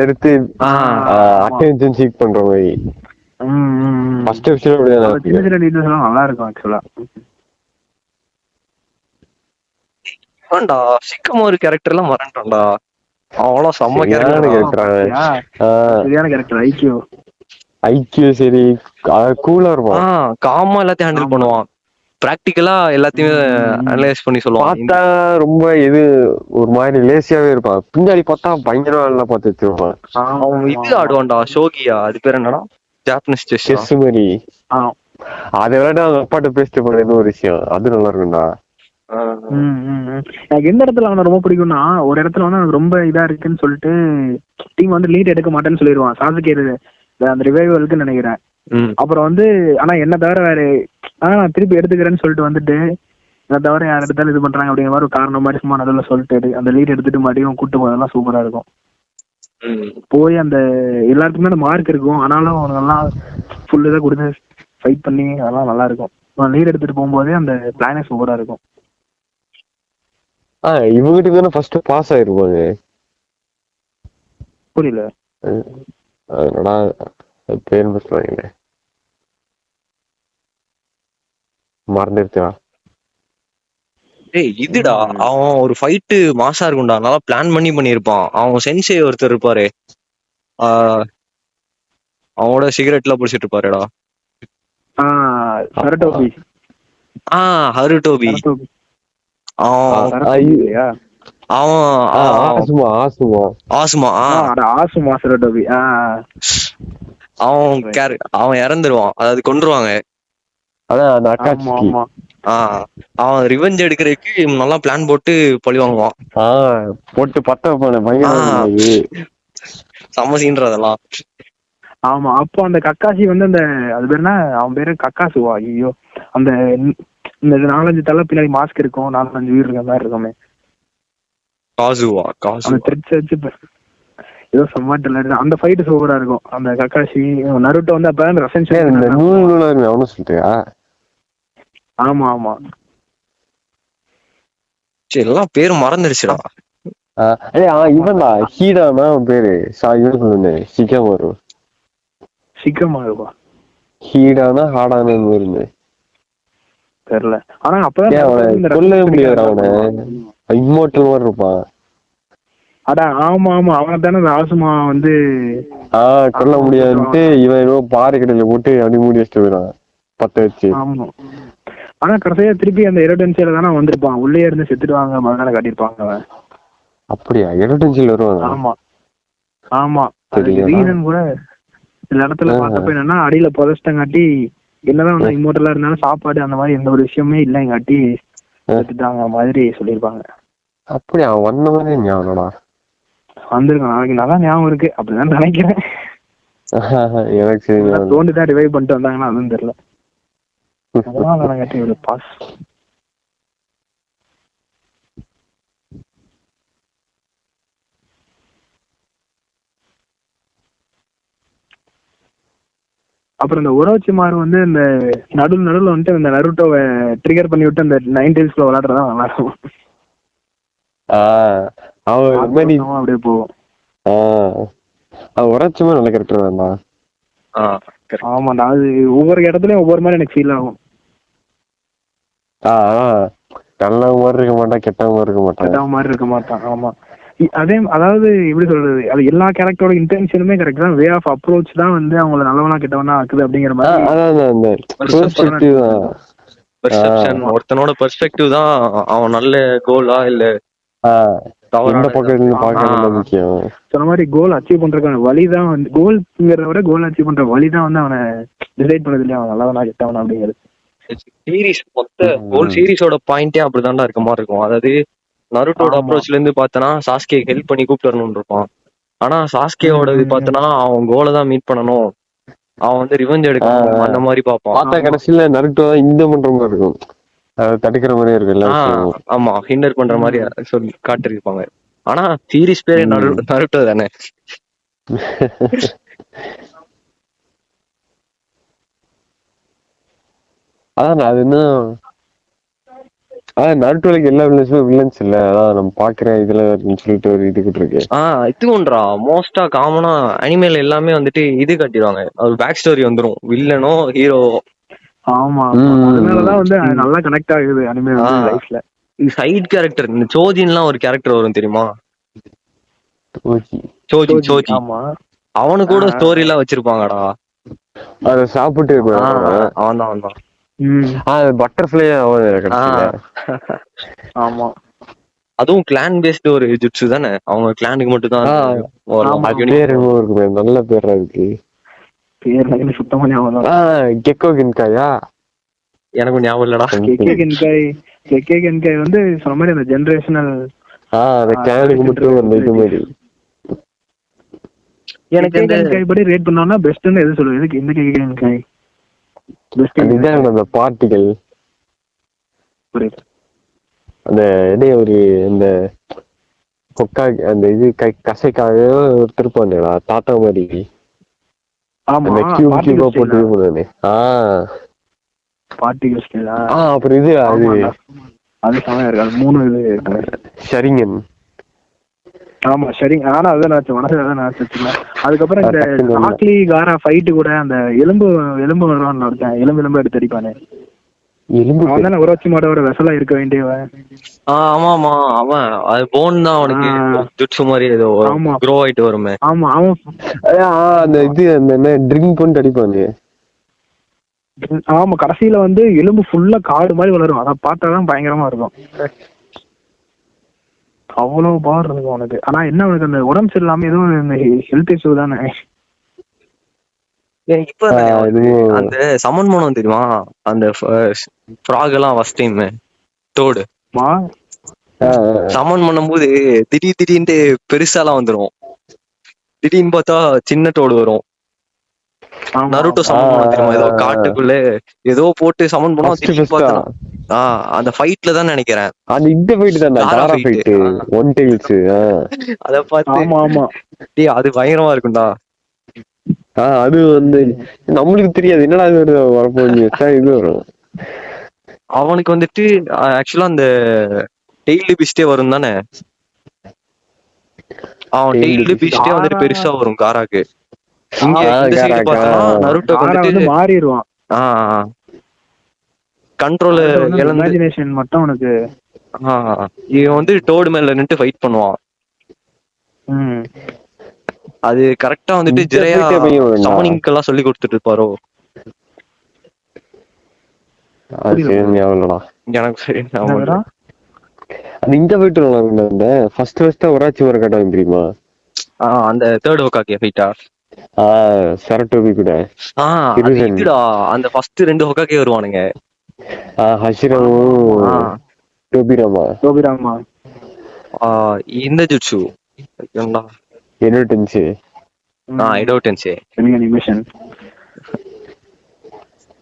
எடுத்து அட்டென்ஷன் சீக் பண்ற மாதிரி. ஃபர்ஸ்ட் எபிசோட் சின்ன சின்ன டீடைல்ஸ் எல்லாம் நல்லா இருக்கும் ஆக்சுவலா. சிக்கமோரு கேரக்டர் எல்லாம் மறந்துட்டோம்டா, அவளோ செம்ம கேரக்டர், சரியான கேரக்டர். ஐக்கியூ சரி கூலா இருப்பான், காமா எல்லாத்தையும் ஹேண்டில் பண்ணுவான், பிராக்டிக்கலா எல்லாத்தையும் அனலைஸ் பண்ணி சொல்லுவான். பார்த்தா ரொம்ப இது ஒரு மாதிரி லேசியாவே இருப்பான், பின்னாடி பார்த்தா பயங்கரமா எல்லாம் பார்த்து வச்சிருப்பான். அவன் இது ஆடுவான்டா, ஷோகியா, அது பேர் என்னடா, ஜாப்பனீஸ் செஸ் மாதிரி. அதை விட அவங்க அப்பாட்ட பேசிட்டு போன ஒரு விஷயம், அது நல்லா இருக்கும்டா. எனக்கு எந்த இடத்துல அவனை ரொம்ப பிடிக்கும்னா, ஒரு இடத்துல வந்து எனக்கு ரொம்ப இதா இருக்குன்னு சொல்லிட்டு டீம் வந்து லீட் எடுக்க மாட்டேன்னு சொல்லிடுவான் சாசுகே, அந்த ரிவைவலுக்கு நினைக்கிறேன். அப்புறம் வந்து ஆனா என்ன தவிர வேற நான் திருப்பி எடுத்துக்கிறேன்னு சொல்லிட்டு வந்துட்டு என்ன தவிர யார் எடுத்தாலும் இது பண்றாங்க அப்படிங்கிற மாதிரி ஒரு காரணம் மாதிரி சும்மா நடுவில் சொல்லிட்டு அந்த லீட் எடுத்துட்டு மறுபடியும் கூட்டு போதெல்லாம் சூப்பரா இருக்கும். போய் அந்த எல்லாருக்குமே அந்த மார்க் இருக்கும், ஆனாலும் அவனுங்கெல்லாம் ஃபுல் இதை கொடுத்து ஃபைட் பண்ணி அதெல்லாம் நல்லா இருக்கும். லீட் எடுத்துட்டு போகும்போதே அந்த பிளானே சூப்பரா இருக்கும். இவங்கிட்ட தானே ஃபர்ஸ்ட் பாஸ் ஆயிருப்பாங்க. புரியல அதனடா பேர் சொல்லுவாங்களே, மறந்துருச்சா? இதுடா அவன் ஒரு ஃபைட்டு மாசா இருக்கும்டா, நல்லா பிளான் பண்ணிருப்பான். அவன் சென்சே ஒருத்தர் இருப்பாரு, அவனோட சிகரெட்ல புடிச்சிட்டு இருப்பாருடா. ஹருடோபி. அவன் இறந்துருவான், அதாவது கொன்றுவாங்க. அவன் ரிவெஞ்ச் எடுக்கிறதுக்கு நல்லா பிளான் போட்டு பழி வாங்குவான், போட்டு பத்த சமசீன்றதெல்லாம். ஆமா, அப்போ அந்த கக்காசி வந்து அந்த அது பேர் என்ன, அவன் பேரு கக்காசுவா. ஐயோ, அந்த இந்த 4-5 தலை பின்னாடி மாஸ்க் இருக்கும், 4-5 உயிர் இருக்க மாதிரி இருக்குமே, ஏதோ சம்மாட்டில் அந்த ஃபைட் சூப்பரா இருக்கும். அந்த கக்காசி நருட்டோ வந்து அப்ப அவனு சொல்லிட்டியா? ஆமா ஆமா, சரி எல்லாம் பேரு மறந்துருச்சுடா. இவன்டா ஹீடானா அவன் பேரு சிக்கமாரு. சிக்கமாருவா, ஹீடானா ஹாடானு இருந்து தெரியல. ஆனா அப்பதான் சொல்லவே முடியாது, அவனை இம்மோர்டல் மாதிரி இருப்பான். அடா ஆமா ஆமா, அவனை தானே ஆசுமா வந்து கொல்ல முடியாதுன்ட்டு இவன் ஏதோ பாறை கடையில போட்டு அப்படி மூடி வச்சுட்டு போயிடான் பத்த வச்சு. ஆமா, ஆனா கடைசியா திருப்பி அந்த இரடன்சியில தானே வந்திருப்பான், உள்ளே இருந்து செத்துடுவாங்க மகனால காட்டியிருப்பாங்க அவன். அப்படியா? இரடன்சியில் வருவாங்க. ஆமா ஆமா, அதுக்கு ரீசன் கூட சில இடத்துல பார்த்தப்ப என்னன்னா, அடியில புதைச்சிட்டங்காட்டி என்னதான் வந்து இம்மோட்டலா இருந்தாலும் சாப்பாடு அந்த மாதிரி எந்த ஒரு விஷயமே இல்லைங்காட்டி செத்துட்டாங்க மாதிரி சொல்லியிருப்பாங்க. அப்படி அவன் வந்த மாதிரி ஞாபகம்டா வந்திருக்கான். நாளைக்கு நல்லா ஞாபகம் இருக்கு, அப்படிதான் நினைக்கிறேன். எனக்கு சரி தோண்டிதான் ரிவைவ் பண்ணிட்டு வந்தாங்கன்னா அதுவும் தெரியல. அதனால ஒரு பாஸ். அப்புறம் இந்த உரோச்சிமாரு வந்து இந்த நடுவில் வந்துட்டு இந்த நருட்டோவை ட்ரிகர் பண்ணி விட்டு அந்த 90s விளையாடுறதா நல்லா இருக்கும். அப்படியே போகும். உரைச்சுமா நல்ல கேரக்டர் வேண்டாம். ஆமாண்டா, அது ஒவ்வொரு இடத்துலயும் ஒவ்வொரு மாதிரி எனக்கு ஃபீல் ஆகும். நல்ல மாதிரி இருக்க மாட்டான், கெட்ட மாதிரி இருக்க மாட்டான். ஆமா, அதே அதாவது எப்படி சொல்றது, அது எல்லா கேரக்டரோட இன்டென்ஷனுமே கரெக்ட் தான், வே ஆஃப் அப்ரோச் தான் வந்து அவங்கள நல்லவனா கெட்டவனா ஆக்குது அப்படிங்கிற மாதிரி. ஒருத்தனோட பெர்ஸ்பெக்டிவ் தான் அவன் நல்ல கோலா இல்ல சொன்ன மாதிரி கோல் அச்சீவ் பண்றதுக்கான வழிதான் வந்து, கோல்ங்கிறத விட கோல் அச்சீவ் பண்ற வழிதான் வந்து அவனை டிசைட் பண்ணது இல்லையா அவன் நல்லவனா கெட்டவனா அப்படிங்கிறது. சீரிஸ் மொத்த ஹோல் சீரிஸோட பாயிண்டே அப்படிதான்டா இருக்க மாதிரி இருக்கும். அதாவது நருட்டோட அப்ரோச்ல இருந்து பார்த்தனா சாஸ்கே ஹெல்ப் பண்ணி கூப்பிட்டு வரணும்னு இருப்பான். ஆனா சாஸ்கேவோட இது பார்த்தனா அவன் கோலை தான் மீட் பண்ணணும், அவன் வந்து ரிவெஞ்ச் எடுக்கணும் அந்த மாதிரி பார்ப்பான். பார்த்தா கடைசியில நருட்டோ இந்த பண்ற மாதிரி இருக்கும், தடுக்கிற மாதிரியே இருக்கும். ஆமா, ஹிண்டர் பண்ற மாதிரி சொல்லி காட்டிருப்பாங்க. ஆனா சீரிஸ் பேரே நருட்டோ தானே. அதான் அது இன்னும் நருட்டோக்கு எல்லா வில்லன்ஸ் இல்ல, அதான் நம்ம பாக்குறேன் இதுல சொல்லிட்டு ஒரு இது இருக்கு. இது ஒன்றா மோஸ்டா காமனா அனிமேல எல்லாமே வந்துட்டு இது கட்டிடுவாங்க, ஒரு பேக் ஸ்டோரி வந்துரும் வில்லனோ ஹீரோ. ஆமா, அதனாலதான் வந்து நல்லா கனெக்ட் ஆகுது அனிமே லைஃப்ல. சைட் கேரக்டர் இந்த சோஜின்லாம் ஒரு கேரக்டர் வரும் தெரியுமா? சோஜி அவனு கூட ஸ்டோரி எல்லாம் வச்சிருப்பாங்கடா. அத சாப்பிட்டு அவன் தான் பட்டர்ஃப்ளை. ஆமா, அதுவும் கிளான் பேஸ்ட் ஒரு ஜுட்சு தானே, அவங்க கிளானுக்கு மட்டும் தான். நல்ல பேர் இருக்கு, பேர் சுத்தமா ஞாபகம். கெக்கோ கென்காயா? எனக்கு ஞாபகம் இல்லடா. கெக்கே கென்காய் வந்து சொன்ன மாதிரி அந்த ஜெனரேஷனல் கிளானுக்கு மட்டும் அந்த இது மாதிரி. எனக்கு கென்காய் படி ரேட் பண்ணோம்னா பெஸ்ட்னு எது சொல்லுவீங்க? இந்த கெக்கே கென்காய் அந்த பார்ட்டிகள் அந்த இதே ஒரு இந்த கொக்கா அந்த இது கசைக்காக திருப்பாண்டா தாத்தா மாதிரி போட்டு போனே. அப்புறம் இது அது சமயம் இருக்கு, அது 3 இது ஷரிங்கன். ஆமா சரிங்க, ஆனா அதான் மனசுல அதான் வச்சுக்கல. அதுக்கப்புறம் இந்த ராக்லி காரா ஃபைட்டு கூட அந்த எலும்பு வருவான் ஒருத்தன், எலும்பு எடுத்து அடிப்பானே, அவன் தானே உரோச்சிமாரோட வெசலா இருக்க வேண்டியவன். ஆமா அவன் அது போன் தான் அவனுக்கு ஜுட்சு மாதிரி ஏதோ க்ரோ ஆயிட்டு வருமே. ஆமா அவன் அந்த இது என்ன ட்ரிங்க் பண்ணிட்டு அடிப்பானே. ஆமா, கடைசியில வந்து எலும்பு ஃபுல்லா காடு மாதிரி வளரும், அதை பார்த்தாதான் பயங்கரமா இருக்கும். அவ்வளவு பவர் இருக்கும் அவனுக்கு. ஆனா என்ன அவனுக்கு அந்த உடம்பு சரியில்லாம எதுவும் இந்த ஹெல்த் இஷ்யூ தானே. இப்ப அந்த சமன் மோனம் தெரியுமா, அந்த ஃப்ராக் எல்லாம் ஃபர்ஸ்ட் டைம் டோடு சமன் பண்ணும்போது திடீர்னு பெருசாலாம் வந்துரும், திடீர்னு பார்த்தா சின்ன டோடு வரும். நருட்டோ சமன் பண்ண தெரியுமா, ஏதோ காட்டுக்குள்ள ஏதோ போட்டு சமன் பண்ணுவோம், திடீர்னு பார்த்தா அந்த ஃபைட்ல தான் நினைக்கிறேன், அந்த இந்த ஃபைட் தான் காரா ஃபைட் ஒன் டைல்ஸ். அத பார்த்து அது பயங்கரமா இருக்கும்டா. அது வந்து நம்மளுக்கு தெரியாது என்னடா இது வரப்போகுது, இது வரும். அவனுக்கு வந்துட்டு ஆக்சுவலா அந்த டெய்லி பிஸ்டே வரும் தானே, அவன் டெய்லி பிஸ்டே வந்துட்டு பெருசா வரும் காராக்கு. இங்க இந்த சைடு பார்த்தா நருட்டோக்கு வந்துட்டு மாறிடுவான், கண்ட்ரோல் இமேஜினேஷன் மட்டும் உனக்கு. இவன் வந்து டோடு மேல நின்று ஃபைட் பண்ணுவான், அது கரெக்டா வந்துட்டு ஜிரையா சமனிங்கெல்லாம் சொல்லி கொடுத்துட்டு இருப்பாரோ? எனக்கு சரி அது இந்த ஃபைட் அந்த ஃபர்ஸ்ட் ஒராச்சி வர கட்டாங்க தெரியுமா? அந்த தேர்ட் ஹோகாகே ஃபைட்டா? சரட்டோபி கூட. அது இதுடா, அந்த ஃபர்ஸ்ட் 2 ஹோகாகே வருவானுங்க. ஹஷிராமும் டோபிராமா. இந்த ஜுட்சு எடோடென்சே. எடோடென்சே அனிமேஷன்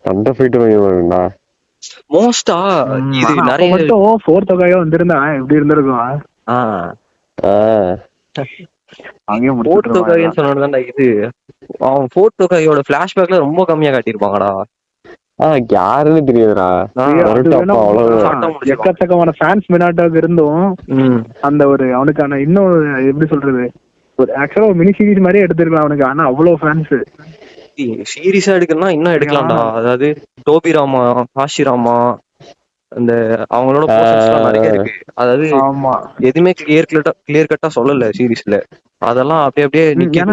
அந்த ஃபைட் வேணும்டா மோஸ்டா. இது நிறைய மட்டும் ஃபோர்த் ஹோகாகே வந்திருந்தா எப்படி இருந்திருக்கும். அங்கேயும் ஃபோர்த் ஹோகாகேன்னு சொன்னதான்டா இது. அவன் ஃபோர்த் ஹோகாகேயோட ஃபிளாஷ்பேக்ல ரொம்ப கம்மியா காட்டியிருப்பாங்கடா. யாருன்னு தெரியாதுடா. எக்கச்சக்கமான ஃபேன்ஸ் மினாட்டோக்கு இருந்தும் அந்த ஒரு அவனுக்கான இன்னும் எப்படி சொல்றது, ஒரு ஆக்சுவலா ஒரு மினி சீரிஸ் மாதிரியே எடுத்திருக்கலாம் அவனுக்கு. ஆனா அவ்வளவு ஃபேன்ஸ். சீரியஸா எடுக்கணும்னா இன்னும் எடுக்கலாம்டா. அதாவது டோபிராமா, ஹாஷிராமா, அந்த அவங்களோட போர்ஷன்ஸ்லாம் நிறைய இருக்கு. அதாவது எதுவுமே கிளியர் கட்டா சொல்லல சீரிஸ்ல. அதெல்லாம் அப்படியே நிக்க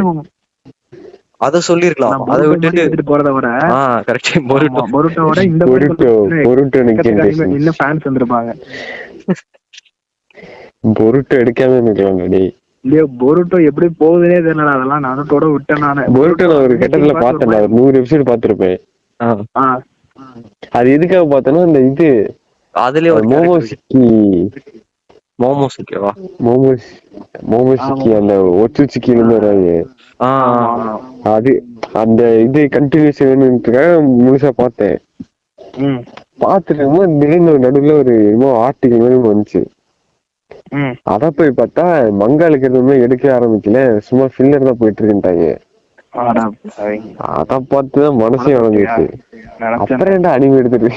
அத சொல்லிருக்கலாம். அதை விட்டுட்டு போறத விட கரெக்ட் பொருட்டோட இந்த இன்னும் ஃபேன்ஸ் வந்திருப்பாங்க. பொருட்டோ எடுக்காம இருக்கலாம். இல்லையோ பொருட்டோ எப்படி போகுதுன்னே தெரியல. அதெல்லாம் நருட்டோட விட்டேன் நானு. பொருட்டோ நான் ஒரு கட்டத்துல பார்த்தேன், 100 எபிசோடு பார்த்திருப்பேன். அது எதுக்காக பார்த்தேன்னா இந்த இது அதுலயே மோமோசிக்கி அந்த ஒச்சுச்சிக்கில இருந்து வராது. அது அந்த இது கண்டினியூஷன் முழுசா பார்த்தேன். பார்த்துட்டு திடீர்னு நடுவுல ஒரு ஆர்டிகல் மாதிரி வந்துச்சு. அத போய் பார்த்தா மங்காளுக்கு எதுவுமே எடுக்க ஆரம்பிக்கல, சும்மா ஃபில்லர் தான் போயிட்டு இருக்குன்ட்டாங்க. அத பார்த்துதான் மனசே வளர்ந்துச்சு. அப்புறம் என்ன அனிமே எடுத்துட்டு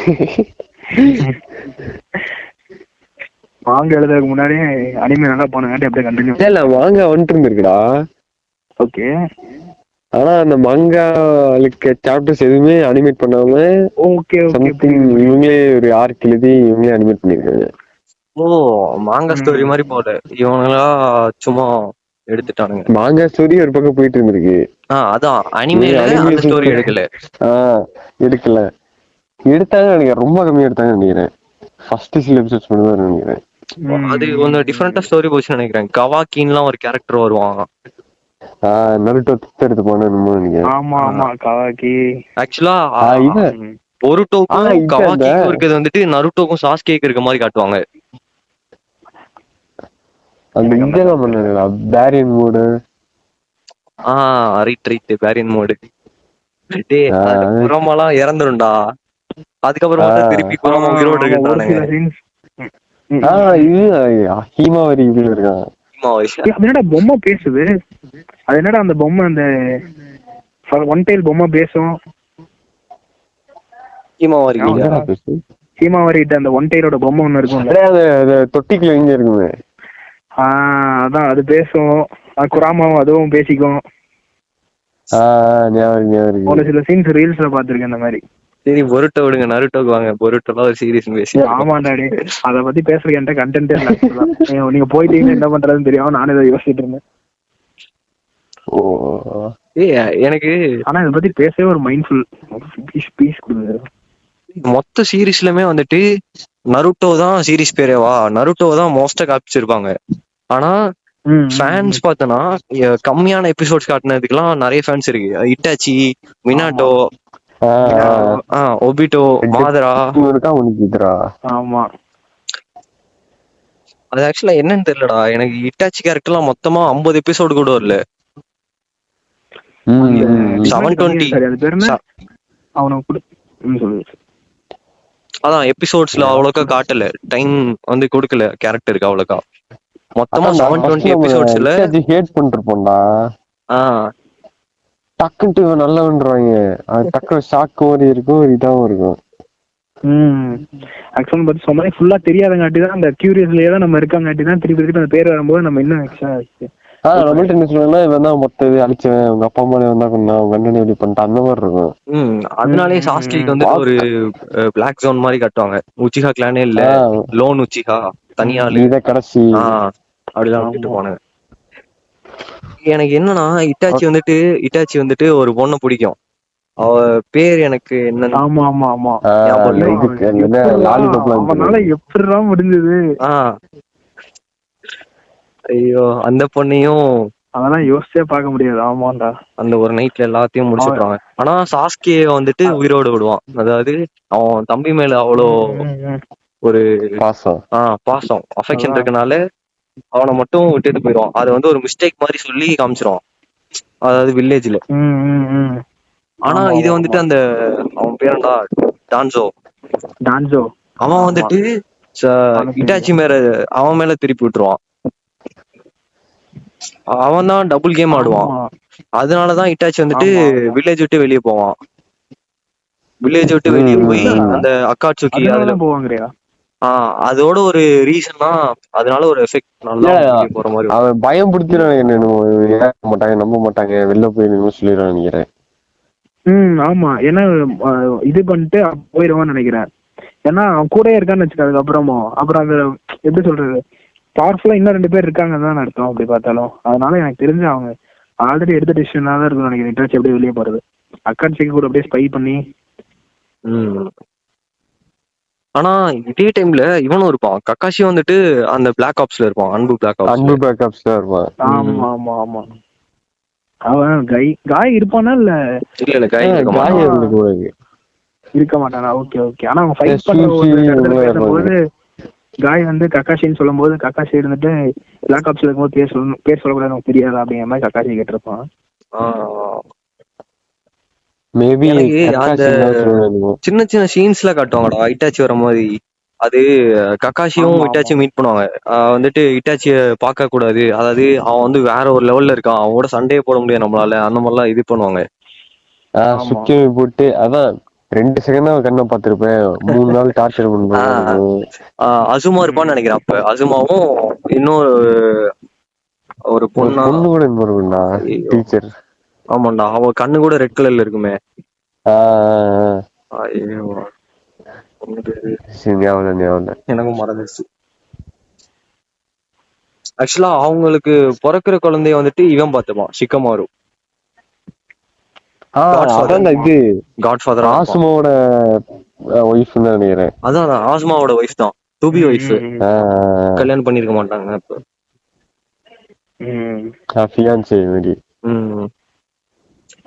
வாங்க எழுதுறதுக்கு முன்னாடியே அனிமே நல்லா போனங்காட்டி அப்படியே கண்டினியூ. இல்ல வாங்க வந்துட்டு இருந்திருக்குடா. ஓகே. ஆனா அந்த மங்காளுக்கு சாப்டர்ஸ் எதுவுமே அனிமேட் பண்ணாம சம்திங் இவங்களே ஒரு ஆர்க் எழுதி இவங்களே அனிமேட் பண்ணிருக்காங்க. மாங்கா ஸ்டோரி மாதிரி போல இவங்களா சும்மா எடுத்துட்டானுங்க. மாங்கா ஸ்டோரி ஒரு பக்கம் போயிட்டு இருந்திருக்கு. அதான் அனிமேல அந்த ஸ்டோரி எடுக்கல. எடுத்தாங்க நினைக்கிறேன், ரொம்ப கம்மியா எடுத்தாங்க நினைக்கிறேன். ஃபர்ஸ்ட் சில எபிசோட்ஸ் மட்டும் தான் நினைக்கிறேன். அது கொஞ்சம் டிஃபரெண்டா ஸ்டோரி போச்சுன்னு நினைக்கிறேன். கவாக்கின்லாம் ஒரு கேரக்டர் வருவாங்க. நருட்டோ எடுத்து போனோம்னு நினைக்கிறேன். ஆமா ஆமா கவாக்கி. ஆக்சுவலா பொருட்டோக்கும் கவாக்கிக்கும் இருக்கிறது வந்துட்டு நருட்டோக்கும் சாஸ்கேக்கு இருக்க மாதிரி காட்டுவாங்க. அந்த இதெல்லாம் பண்ணானுங்களா Baryon mode. Right Baryon mode. டேய் குரோமாலாம் இறந்துரும்டா. அதுக்கப்புறமா திருப்பி குரோமா உயிரோடு இருக்கானுங்க. ஹீமாவரி இதுல இருக்கான். என்னடா பொம்மை பேசுது? அது என்னடா அந்த பொம்மை, அந்த ஒன் டைல் பொம்மை பேசும். ஹீமாவரி அந்த ஒன் டைலோட பொம்மை ஒண்ணு இருக்கும், தொட்டிக்குள்ள எங்க இருக்குமே. அதான் அது பேசும். குராமாவும் அதுவும் பேசிக்கும். ஒரு சில சீன்ஸ் ரீல்ஸ்ல பாத்துருக்கேன் இந்த மாதிரி. சரி பொருட்டோ விடுங்க, நருட்டோக்கு வாங்க. பொருட்டோலாம் ஒரு சீரியஸ் பேசி. ஆமாண்டாடி, அத பத்தி பேசுறதுக்கு என்கிட்ட கண்டென்ட் இல்ல. நீங்க போயிட்டீங்கன்னா என்ன பண்றதுன்னு தெரியும். நானே இதை யோசிச்சுட்டு இருந்தேன். எனக்கு ஆனா இதை பத்தி பேசவே ஒரு மைண்ட்ஃபுல் பீஸ் கொடுங்க. மொத்த சீரீஸ்லயுமே வந்துட்டு நருட்டோ தான் சீரீஸ் பேரேவா, நருட்டோ தான் மோஸ்டா காப்பிச்சிருப்பாங்க. ஆனா ஃபேன்ஸ் பார்த்தனா கம்மியான எபிசோட்ஸ் காட்டினதுக்கெல்லாம் நிறைய ஃபேன்ஸ் இருக்கு. Itachi, Minato, Obito, Madara. ஆமா, அது ஆக்சுவலா என்னன்னு தெரியலடா எனக்கு. இட்டாச்சி கேரக்டர்லாம் மொத்தமா 50 எபிசோடு கூட வரல. 720 அதான் எபிசோட்ஸ்ல அவ்வளோக்கா காட்டல. டைம் வந்து கொடுக்கல கேரக்டருக்கு அவ்வளோக்கா. மொத்தமா 720 எபிசோட்ஸ்ல ஹேட் பண்ணிருப்போம்டா. டக்குன்ட்டு நல்லவன்றாங்க. அது டக்குனு ஷாக் மாதிரி இருக்கும், இதாவும் இருக்கும். ஆக்சுவலா பத்தி சொன்னா ஃபுல்லா தெரியாதங்காட்டி தான், அந்த கியூரியஸ்லயே தான் நம்ம இருக்காங்காட்டி தான் திருப்பி திருப்பி அந்த பேர் வரும்போது நம்ம இன்னும் நம்மள்ட்ட என்ன சொல்லுவாங்கன்னா இவன் தான் மொத்த இது அழிச்சவன், உங்க அப்பா அம்மாலே வந்தா கொண்டா, உங்க அண்ணனை இப்படி பண்ணிட்டு அந்த மாதிரி இருக்கும். அதனாலே சாஸ்கிக்கு வந்து ஒரு பிளாக் ஜோன் மாதிரி காட்டுவாங்க. உச்சிஹா கிளானே இல்ல, லோன் உச்சிஹா தனியாளு, கடைசி அப்படிதான் விட்டுட்டு போனாங்க. எனக்கு என்னன்னா இட்டாச்சி வந்துட்டு ஒரு பொண்ணை பிடிக்கும். அவ பேர் எனக்கு என்ன ஆமா ஆமா ஆமா ஞாபகம் இல்ல. அவனால எப்படிதான் முடிஞ்சது. ஐயோ அந்த பொண்ணையும் அதெல்லாம் யோசிச்சே பார்க்க முடியாது. ஆமாண்டா, அந்த ஒரு நைட்ல எல்லாத்தையும் முடிச்சுடுறாங்க. ஆனா சாஸ்கே வந்துட்டு உயிரோடு விடுவான். அதாவது அவன் தம்பி மேல அவ்வளோ ஒரு பாசம் அஃபெக்ஷன் இருக்கனால அவனை மட்டும் விட்டுட்டு போயிடுவான். அதை வந்து ஒரு மிஸ்டேக் மாதிரி சொல்லி காமிச்சிருவான், அதாவது வில்லேஜ்ல. ஆனா இது வந்துட்டு அந்த அவன் பேரண்டா டான்சோ அவன் வந்துட்டு இட்டாச்சி மேல அவன் மேல திருப்பி விட்டுருவான். அவன் தான் டபுள் கேம் ஆடுவான். அதனாலதான் இட்டாச்சி வந்துட்டு வில்லேஜ் விட்டு வெளியே போவான். வில்லேஜ் விட்டு வெளியே போய் அந்த அக்காட்சுக்கி அதுல போவாங்கறியா? அதோட ஒரு ரீசன்னா அதனால ஒரு எஃபெக்ட் நல்லா போற மாதிரி. அவன் பயம் பிடிச்சிருவான், மாட்டாங்க, நம்ப மாட்டாங்க, வெளில போய் சொல்லிடுவான் நினைக்கிறேன். ஆமா, ஏன்னா இது பண்ணிட்டு போயிடுவான்னு நினைக்கிறேன். ஏன்னா அவன் கூட இருக்கான்னு வச்சுக்க. அதுக்கப்புறமும் அப்புறம் அந்த எப்படி சொல்றது, பவர்ஃபுல்லா இன்னும் 2 பேர் இருக்காங்கன்னு தான் அர்த்தம் அப்படி பார்த்தாலும். அதனால எனக்கு தெரிஞ்சு அவங்க ஆல்ரெடி எடுத்த டிசிஷனா தான் இருக்கும் நினைக்கிறேன். இட்டாச்சி அப்படியே வெளியே போறது, அக்காட்சிக்கு கூட அப்படியே ஸ்பை பண்ணி. ஆனா இதே டைம்ல இவனும் இருப்பான், கக்காஷி வந்துட்டு அந்த பிளாக் ஆப்ஸ்ல இருப்பான். அன்பு பிளாக் ஆப்ஸ்ல இருப்பான். ஆமா ஆமா ஆமா. அவன் காய் இருப்பானா இல்ல? இல்ல காய் இருக்க மாட்டானா? Okay okay. ஆனா அவன் ஃபைட் பண்றபோது காய் வந்து கக்காஷின்னு சொல்லும் போது கக்காஷி இருந்துட்டு பிளாக் ஆப்ஸ்ல இருக்கும்போது பேர் சொல்லக்கூடாது, நமக்கு தெரியாது அப்படிங்கிற மாதிரி கக்காஷி கேட்டிருப்பான். மேபி அந்த சின்ன சின்ன சீன்ஸ்ல காட்டுவாங்கடா இட்டாச்சி வர மாதிரி. அது கக்காஷியும் இட்டாச்சியும் மீட் பண்ணுவாங்க. வந்துட்டு இட்டாச்சிய பார்க்க கூடாது, அதாவது அவன் வந்து வேற ஒரு லெவல்ல இருக்கான், அவன் கூட சண்டையே போட முடியாது நம்மளால, அந்த மாதிரிலாம் இது பண்ணுவாங்க. சுக்கி போட்டு அதான் 2 செகண்ட் தான் கண்ணை பார்த்திருப்பேன், 3 நாள் டார்ச்சர் பண்ணுவாங்க. அசுமா இருப்பான்னு நினைக்கிறேன். அப்ப அசுமாவும் இன்னொரு ஒரு பொண்ணு கூட இருக்கும்டா, டீச்சர். ஆமாண்டா, அவ கண்ணு கூட ரெட் கலர்ல இருக்குமே. எனக்கும் மறந்துச்சு. ஆக்சுவலா அவங்களுக்கு பிறக்கிற குழந்தைய வந்துட்டு இவன் பார்த்துப்பான், ஷிகமாரு. இது காட்ஃபாதர் ஆசுமாவோட வைஃப் தான் நினைக்கிறேன். அதான் ஆசுமாவோட வைஃப் தான், டூபி வைஃப். கல்யாணம் பண்ணிருக்க மாட்டாங்க அப்ப. ஃபியான்சே மாதிரி.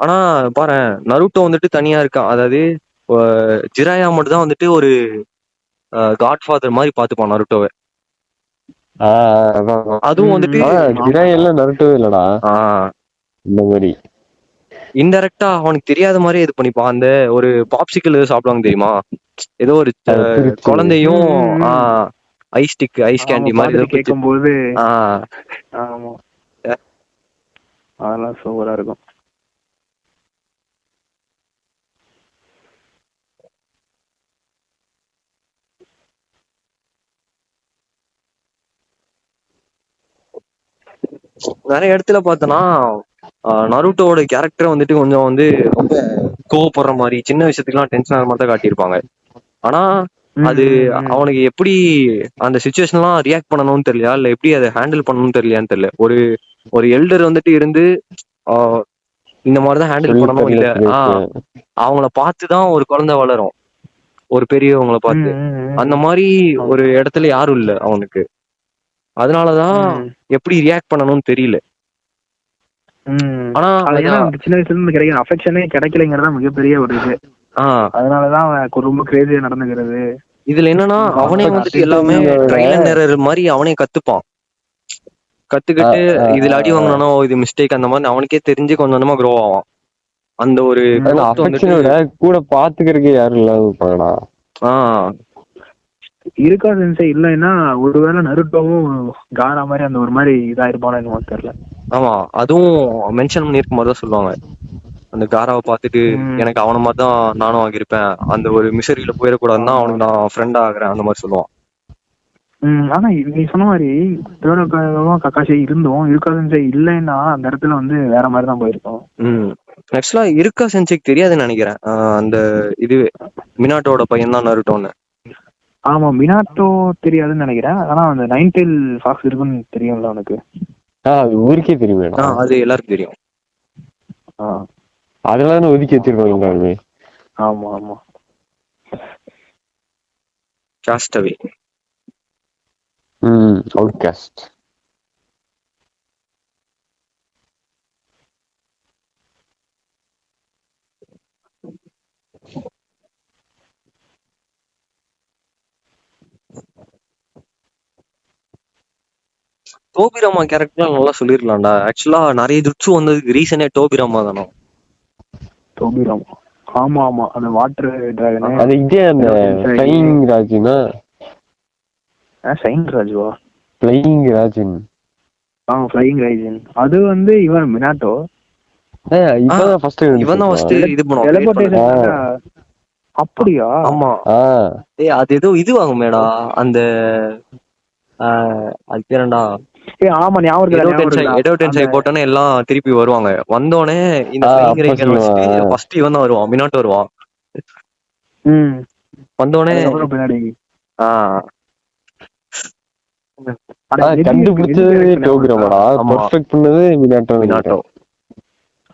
ஆனா பாரு, நருட்டோ வந்துட்டு தனியா இருக்கான். அதாவது ஜிராயா மட்டும் தான் வந்துட்டு ஒரு காட்ஃபாதர் மாதிரி பாத்துப்பான் நருட்டோவை. அதுவும் வந்துட்டு ஜிராயா நருட்டோவே இல்லடா, இந்த மாதிரி இன்டைரக்டா அவனுக்கு தெரியாத மாதிரி இது பண்ணிப்பான். அந்த ஒரு பாப்சிக்கல் சாப்பிடுவாங்க தெரியுமா, ஏதோ ஒரு குழந்தையும் ஐஸ் ஸ்டிக் ஐஸ் கேண்டி மாதிரி கேட்கும் போது அதெல்லாம் சூப்பரா இருக்கும். நிறைய இடத்துல பார்த்தோன்னா நருட்டோட கேரக்டர் வந்துட்டு கொஞ்சம் வந்து ரொம்ப கோவப்படுற மாதிரி, சின்ன விஷயத்துக்குலாம் டென்ஷன் ஆகிற மாதிரி தான் காட்டியிருப்பாங்க. ஆனா அது அவனுக்கு எப்படி அந்த சிச்சுவேஷன்லாம் ரியாக்ட் பண்ணணும்னு தெரியலையா, இல்ல எப்படி அதை ஹேண்டில் பண்ணணும்னு தெரியலையான்னு தெரியல. ஒரு எல்டர் வந்துட்டு இருந்து இந்த மாதிரிதான் ஹேண்டில் பண்ணணும், இல்ல அவங்கள பார்த்துதான் ஒரு குழந்தை வளரும், ஒரு பெரியவங்களை பார்த்து. அந்த மாதிரி ஒரு இடத்துல யாரும் இல்ல அவனுக்கு. அதனாலதான் எப்படி ரியாக்ட் பண்ணணும்னு தெரியல. ஆனா சின்ன வயசுல இருந்து கிடைக்கிற அஃபெக்ஷனே கிடைக்கலங்கிறதா மிகப்பெரிய ஒரு இது. அதனாலதான் அவன் ரொம்ப கிரேசியா நடந்துக்கிறது. இதுல என்னன்னா அவனே வந்துட்டு எல்லாமே ட்ரையல் அண்ட் எரர் மாதிரி அவனே கத்துப்பான். கத்துக்கிட்டு இதுல அடி வாங்கினானோ இது மிஸ்டேக் அந்த மாதிரி அவனுக்கே தெரிஞ்சு கொஞ்சம் கொஞ்சமா க்ரோ ஆவான். அந்த ஒரு கூட பாத்துக்கிறதுக்கு யாரும் இல்லாத இருக்கா சென்சே இல்லைன்னா ஒருவேளை நருட்டோவும் காரா மாதிரி அந்த ஒரு மாதிரி இதாயிருப்பானு என்னமோ தெரியல. ஆமா, அதுவும் மென்ஷன் பண்ணிருக்க மாதிரிதான் சொல்லுவாங்க. அந்த காராவை பார்த்துட்டு எனக்கு அவனை மாதிரி தான் நானும் ஆகியிருப்பேன், அந்த ஒரு மிசரியில போயிடக்கூடாதுன்னா அவனுக்கு நான் ஃப்ரெண்டா ஆகுறேன் அந்த மாதிரி சொல்லுவான். ஆனா நீ சொன்ன மாதிரி கக்காஷி இருந்தோம், இருக்கா சென்சே இல்லைன்னா அந்த இடத்துல வந்து வேற மாதிரிதான் போயிருக்கோம். ஆக்சுவலா இருக்கா சென்சேக்கு தெரியாதுன்னு நினைக்கிறேன். அந்த இது மினாட்டோட பையன் தான் நருட்டோன்னு. ஆமா, மினாட்டோ தெரியாதுன்னு நினைக்கிறேன். ஆனா அந்த 9 டெயில் ஃபாக்ஸ் இருக்குன்னு தெரியும்ல அவனுக்கு. அது ஊருக்கே தெரியுமேடா. அது எல்லாருக்கும் தெரியும். அதெல்லாம் ஒதுக்கி வச்சிருக்காங்க. ஆமா ஆமா. காஸ்டவே. அவுட்காஸ்ட். டோபிராமா கேரக்டர் நல்லா சொல்லிருக்கலாம்டா. ஆக்சுவலா நிறைய ஜுட்சு வந்ததுக்கு ரீசனே டோபிராமா தானோ. டோபிராமா, ஆமா ஆமா. அந்த வாட்டர் டிராகன், அது இதே அந்த ஃப்ளையிங் ராஜினா. சைன் ராஜுவா? ஃப்ளையிங் ராஜின். ஃப்ளையிங் ராஜின். அது வந்து இவன் மினாட்டோ. இவன் ஃபர்ஸ்ட் இது பண்ணுவான். அப்படியா? ஆமா. அது ஏதோ இது வாங்குமேடா அந்த அது பேரண்டா. ஆமா ஞாபகம். எடோடென்சை போட்டோன்னே எல்லாம் திருப்பி வருவாங்க. வந்தோடனே இந்த ஃபர்ஸ்ட் இவன் தான் வருவான், மினாட்டோ வருவான். வந்தோடனே பின்னாடி கண்டுபிடிச்சது டோபிராமாடா. பெர்ஃபெக்ட் பண்ணது மினாட்டோ.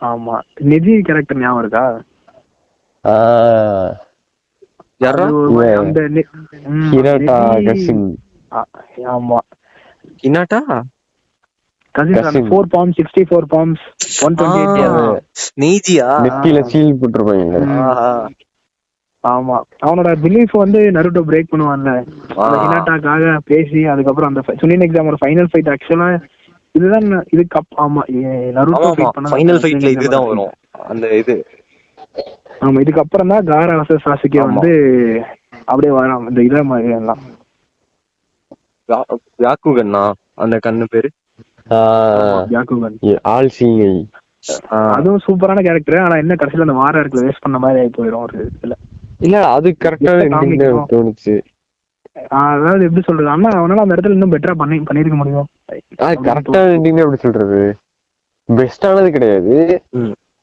ஆமா. நிஜி கேரக்டர் ஞாபகம் இருக்கா? Hinata cousin. ஆமா, ஹினாட்டா கசின். 4 palms, 64 palms, 128. நீஜியா நெத்தியில சீல் போட்டுருப்பாங்க. ஆமா, அவனோட பிலீஃப் வந்து நருட்டோ பிரேக் பண்ணுவான்ல ஹினாட்டாக்காக பேசி. அதுக்கப்புறம் அந்த சுனின் எக்ஸாமோட ஃபைனல் ஃபைட் ஆக்சுவலா இதுதான். இதுக்கு ஆமா, நருட்டோ ஃபைனல் ஃபைட்ல இதுதான் வரும் அந்த இது. ஆமா, இதுக்கு அப்புறம் தான் காரா வர்சஸ் சாசுகே வந்து அப்படியே வரும். இந்த இத மாதிரி எல்லாம் யாக்குகன்னா அந்த கண்ணு பேரு யாக்குகன். ஆல் சீயை. அதுவும் சூப்பரான கேரக்டர். ஆனா என்ன கடைசியில அந்த வார இருக்குல வேஸ்ட் பண்ண மாதிரி ஆகி போயிடும் ஒரு இதுல. இல்ல அது கரெக்டா தோணுச்சு. அதாவது எப்படி சொல்றது, ஆனா அவனால அந்த இடத்துல இன்னும் பெட்டரா பண்ணிருக்க முடியும். கரெக்டா எப்படி சொல்றது, பெஸ்டானது கிடையாது.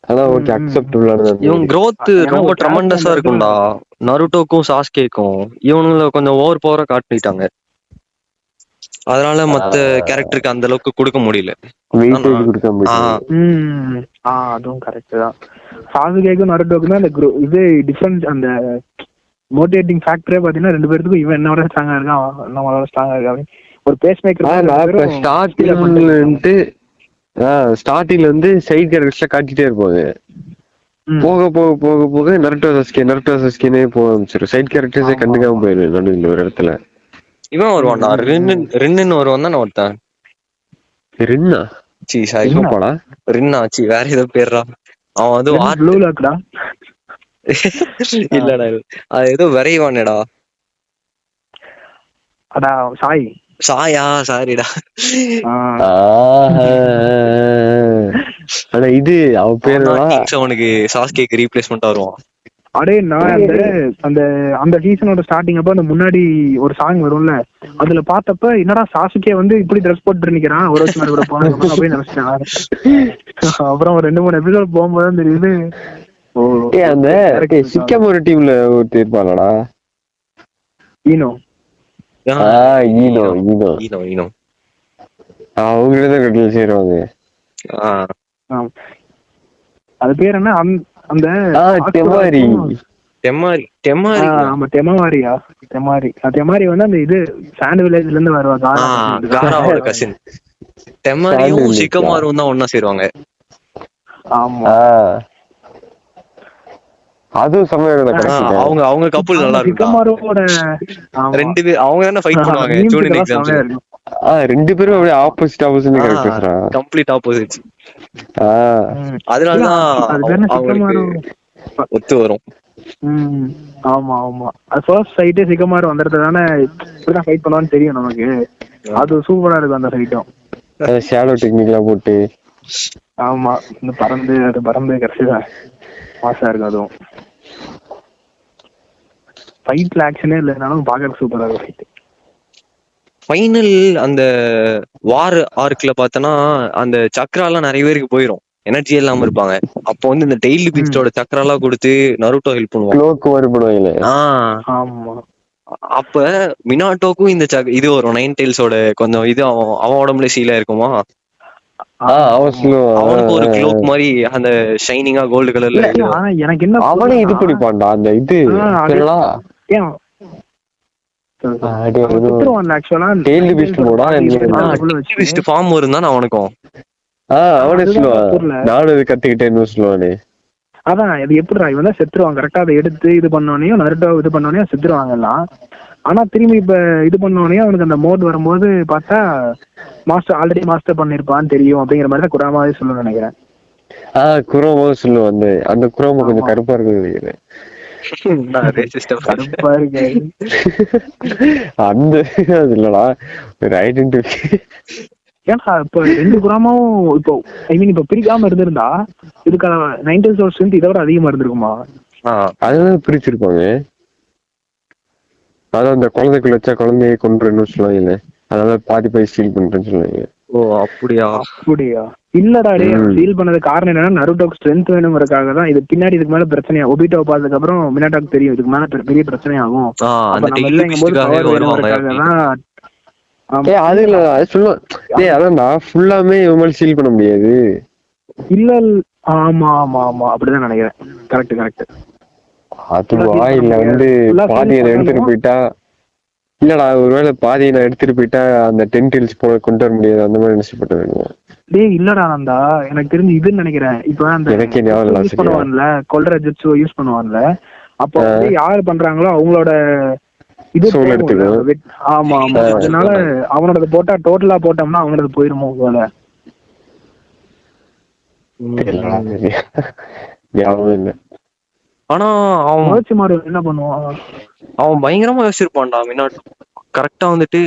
ஆனா ஓகே, அக்செப்டபிளானது. இவன் growth ரொம்ப ட்ரெமெண்டஸா இருக்கும்டா. நருட்டோக்கும் சாஸ்கேக்கும் இவனுங்கள கொஞ்சம் ஓவர் பவரா காட்டிட்டாங்க. அதனால மத்த கேரக்டருக்கு அந்த அளவுக்கு கொடுக்க முடியல. அதுவும் கரெக்ட் தான். சாசுகேக்கும் நருட்டோக்குமே அந்த இது டிஃபரன்ஸ், அந்த மோட்டிவேட்டிங் ஃபேக்டரே பாத்தீங்கன்னா ரெண்டு பேருக்கும் இவன் என்னோட ஸ்ட்ராங்கா இருக்கான், நம்மளோட ஸ்ட்ராங்கா இருக்கா. ஒரு பேஸ் மேக்கர் ஸ்டார்டிங்ல வந்து சைட் கேரக்டர்ஸ்ல காட்டிட்டே இருப்பாங்க. போக போக போக போக நருட்டோ சஸ்கேனே போக ஆரம்பிச்சிடும். சைட் கேரக்டர்ஸே கண்டுக்காம போயிடும் நடுவில் ஒரு இடத்துல. இவன் வருவான்டா, ரின்னு வருவான் தானே ஒருத்தன். ரின்னா ரின்னா சி வேற ஏதோ பேர்றா. அவன் வந்து இல்லடா, அது ஏதோ வரைவானேடா. அடா சாயா சாரிடா. ஆனா இது அவ பேரு அவனுக்கு சாஸ்கேக்கு ரீப்ளேஸ்மெண்ட் வருவான். அடே நான் அந்த அந்த சீசனோட ஸ்டார்டிங் அப்ப அந்த முன்னாடி ஒரு சாங் வரும்ல, அதுல பார்த்தப்ப என்னடா சாசுகே வந்து இப்படி ட்ரெஸ் போட்டு நிக்கிறான் ஒரு வருஷம் கூட போனதுக்கு அப்படின்னு நினைச்சேன். அப்புறம் ஒரு 2-3 எபிசோட் போகும்போது தெரியுது அந்த சிக்கமோரி டீம்ல ஒருத்தர் இருப்பாங்கடா, ஈனோ. அவங்கதான் கட்டில சேருவாங்க. அது பேர் என்ன, அந்த தெமாரி வந்து அந்த இது சாண்ட் வில்லேஜ்ல இருந்து வருவாங்க. கசின் டெமாரியும் சிக்கமாரும் தான் ஒன்னா சேருவாங்க. ஆமா, அதுவும் அவங்க அவங்க கப்புள் நல்லா சிக்கமாரோட ரெண்டு பேர் அவங்க தான ஃபைட் பண்ணுவாங்க ஜூனியர் எக்ஸாம்ஸ்ல. ரெண்டு பேரும் அப்படியே ஆப்போசிட் கேரக்டர்ஸ்ரா, கம்ப்ளீட் ஆப்போசிட்ஸ். அதனால தான் ஒத்து வரும். ஆமா ஆமா, அது ஃபர்ஸ்ட் ஃபைட்டே சிக்கமாரு வந்துறது தானே, இப்படிதான் ஃபைட் பண்ணுவான்னு தெரியும் நமக்கு. அது சூப்பரா இருக்கும் அந்த ஃபைட்டும், ஷேடோ டெக்னிக்லாம் போட்டு. ஆமா, இந்த பறந்து கடைசிதான் மாசா இருக்கும். அதுவும் ஃபைட்ல ஆக்ஷனே இல்லைனாலும் பாக்குறது சூப்பரா இருக்கும் ஃபைட். ஃபைனல் அந்த வார் ஆர்க்ல பார்த்தனா அந்த சக்கராலாம் நிறைய பேருக்கு போயிரும், எனர்ஜி இல்லாம இருப்பாங்க. அப்போ வந்து இந்த டெய்லி பீஸ்டோட சக்கராலாம் கொடுத்து நருட்டோ ஹெல்ப் பண்ணுவான். அப்ப மினாட்டோக்கும் இந்த இது வரும், நைன் டெயில்ஸோட கொஞ்சம் இது அவன் உடம்புல சீலா இருக்குமா. அவன் சொல்லுவான். அவனுக்கு ஒரு க்ளோக் மாதிரி அந்த ஷைனிங்கா கோல்டு கலர்ல. ஆனா எனக்கு என்ன அவனே இது பிடிப்பான்டா அந்த இது ஃபார்ம் இருந்தா அவனுக்கும் அவனே சொல்லுவான் நானும் இது கத்துக்கிட்டேன்னு சொல்லுவானே. அதான் இது எப்படிடா இவன் தான் செத்துருவான் கரெக்டா அதை எடுத்து இது பண்ணோனையும் நருட்டோ இது பண்ணோனையும் செத்துருவாங்க எல்லாம். ஆனா திரும்பி இப்ப இது பண்ணோனையும் அவனுக்கு அந்த மோட் வரும்போது பார்த்தா மாஸ்டர் ஆல்ரெடி மாஸ்டர் பண்ணிருப்பான்னு தெரியும் அப்படிங்கிற மாதிரி தான் குராமாவே சொல்லணும்னு நினைக்கிறேன். குரோமா சொல்லுவான். அந்த குரோமா கொஞ்சம் கருப்பா இருக்கு நினைக்கிறேன். கருப்பா இருக்கு அந்த அது இல்லடா ஒரு ஐடென்டிட்டி. ஏன்னா இப்ப 2 குராமாவும் இப்போ ஐ மீன் இப்ப பிரிக்காம இருந்திருந்தா இதுக்கான 90s ஸ்ட்ரென்த் இதை விட அதிகமா இருந்திருக்குமா? அதுதான் பிரிச்சிருப்பாங்க. அதான் அந்த குழந்தைக்குள்ள வச்சா குழந்தைய கொண்டுன்னு சொல்லுவாங்க. அதனால பாதி போய் ஸ்டீல் பண்றேன்னு சொல்லுவாங்க. ஓ அப்படியா? இல்லடா டே ஸ்டீல் பண்ணது காரணம் என்னன்னா நருட்டோக்கு ஸ்ட்ரென்த் வேணுங்கிறதுக்காக தான். இது பின்னாடி இதுக்கு மேல பிரச்சனையா ஒபிட்டோ பார்த்ததுக்கு அப்புறம் மினாட்டாக்கு தெரியும் இதுக்கு மேல பெரிய பிரச்சனை ஆகும். அது இல்ல அது சொல்லுவான். அதான்டா ஃபுல்லாமே இவன் சீல் பண்ண முடியாது. இல்ல ஆமா ஆமா ஆமா அப்படிதான் நினைக்கிறேன். கரெக்ட். அதுவா இல்ல வந்து பாதியை எடுத்துட்டு போயிட்டா இல்லடா ஒருவேளை பாதியை நான் எடுத்துட்டு போயிட்டா அந்த 10 டெயில்ஸ் போல கொண்டு வர முடியாது அந்த மாதிரி நினைச்சுப்பட்டு வேணும். டேய் இல்லடா நந்தா எனக்கு தெரிஞ்சு இதுன்னு நினைக்கிறேன். இப்ப அந்த யூஸ் பண்ணுவான்ல கொல்ற ஜெட்ஸு யூஸ் பண்ணுவான்ல அப்போ வந்து யாரு பண்றாங்களோ அவங்களோட இது ஆமா ஆமா அதனால அவனோட போட்டா டோட்டலா போட்டோம்னா அவனோட போயிருமோ போல. ஆனா அவன் என்ன பண்ணுவான் அவன் பயங்கரமா யோசிச்சிருப்பான்டா. மினாட்டோ கரெக்டா வந்துட்டு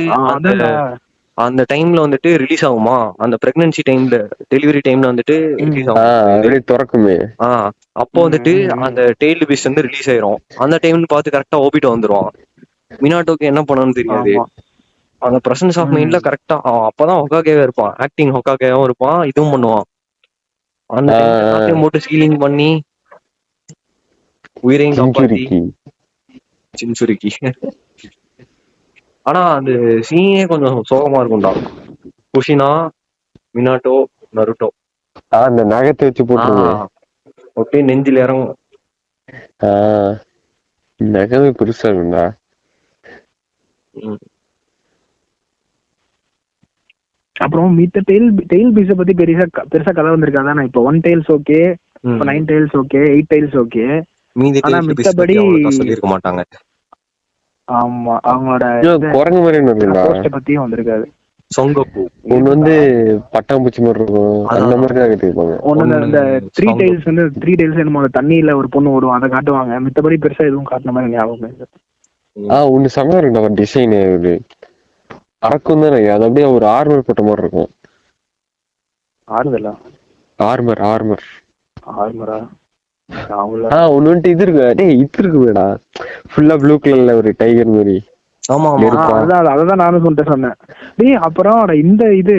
அந்த டைம்ல வந்துட்டு ரிலீஸ் ஆகுமா அந்த பிரெக்னன்சி டைம்ல டெலிவரி டைம்ல வந்துட்டு ரிலீஸ் ஆகும் திறக்குமே. அப்போ வந்துட்டு அந்த டெய்ல்டு பீஸ்ட் வந்து ரிலீஸ் ஆயிரும். அந்த டைம்னு பார்த்து கரெக்டா ஓபிட்டோ வந்துருவான். மினாட்டோக்கு என்ன பண்ணணும்னு தெரியாது. அந்த பிரசன்ஸ் ஆஃப் மைண்ட்ல கரெக்டா அப்பதான் ஹொக்காகேவா இருப்பான். ஆக்டிங் ஹொக்காகேவும் இருப்பான் இதுவும் பண்ணுவான். அந்த டைம் போட்டு ஸ்கீலிங் பண்ணி உயிரையும் காப்பாத்தி சின்சுரிக்கி. ஆனா அந்த சீனே கொஞ்சம் சோகமா இருக்கும்டா. குஷினா மினாட்டோ நருட்டோ அந்த நகத்தை வச்சு போட்டுருவேன் அப்படியே நெஞ்சில் இறங்கும். நகமே பெருசா இருக்கும்டா. அப்புறம் மித்த டெயில் பீஸ பத்தி பெருசா கதை வந்திருக்காதான். இப்ப 1 tails okay, 9 tails okay, 8 tails okay. ஆனா மித்தபடி சொல்லிருக்க மாட்டாங்க. ஆமா அவங்களோட குரங்கு மாதிரி பத்தியும் வந்திருக்காது. சொங்கோக்கு ஒண்ணு வந்து பட்டாம்பூச்சி மாதிரி இருக்கும் அந்த மாதிரி தான் கட்டிருப்பாங்க. ஒண்ணு இந்த 3 டெயில்ஸ் வந்து 3 டெயில்ஸ் என்னமோ தண்ணியில ஒரு பொண்ணு ஓடும் அதை காட்டுவாங்க. மித்தபடி பெருசா எதுவும் காட்டின மாதிரி ஞாபகம். ஒண்ணு செம்ம இருக்குண்டா டிசைன் அறக்கும் தானே அது அப்படியே ஒரு ஆர்மர் போட்ட மாதிரி இருக்கும். ஆர்மரா ஒண்ணு வந்துட்டு இது இருக்கு. இது இருக்குடா ஃபுல்லா ப்ளூ கலர்ல ஒரு டைகர் மாதிரி. ஆமா அததான் நானும் சொன்னேன். டேய் அப்புறம் இந்த இது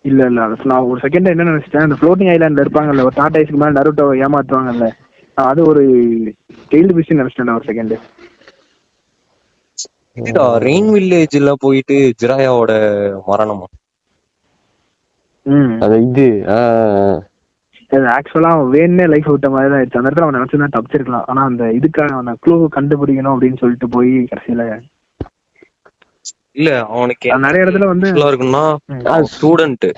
இல்ல நான் ஒரு செகண்ட் என்ன நினைச்சிட்டேன், அந்த ஃப்ளோட்டிங் ஐலாண்ட்ல இருப்பாங்கல்ல ஒரு டாடாய்ஸ்க்கு மேல நருட்டோ ஏமாத்துவாங்கல்ல அது ஒரு டெயில்டு பீஸ் நினைச்சிட்டேன் ஒரு செகண்ட். இதுடா ரெயின் வில்லேஜ்ல போயிட்டு ஜிராயாவோட மரணமா இது ஆக்சுவலா அவன் வேணுமே லைஃப் விட்ட மாதிரி தான் ஆயிடுச்சு. அந்த இடத்துல அவன் நினைச்சுதான் தப்பிச்சிருக்கலாம். ஆனா அந்த இதுக்காக அவன் க்ளூ கண்டுபிடிக்கணும் அப்படின்னு சொல்லிட்டு போய் கடைசியில இல்ல அவனுக்கு நிறைய இடத்துல வந்து இருக்குன்னா ஸ்டூடெண்ட்.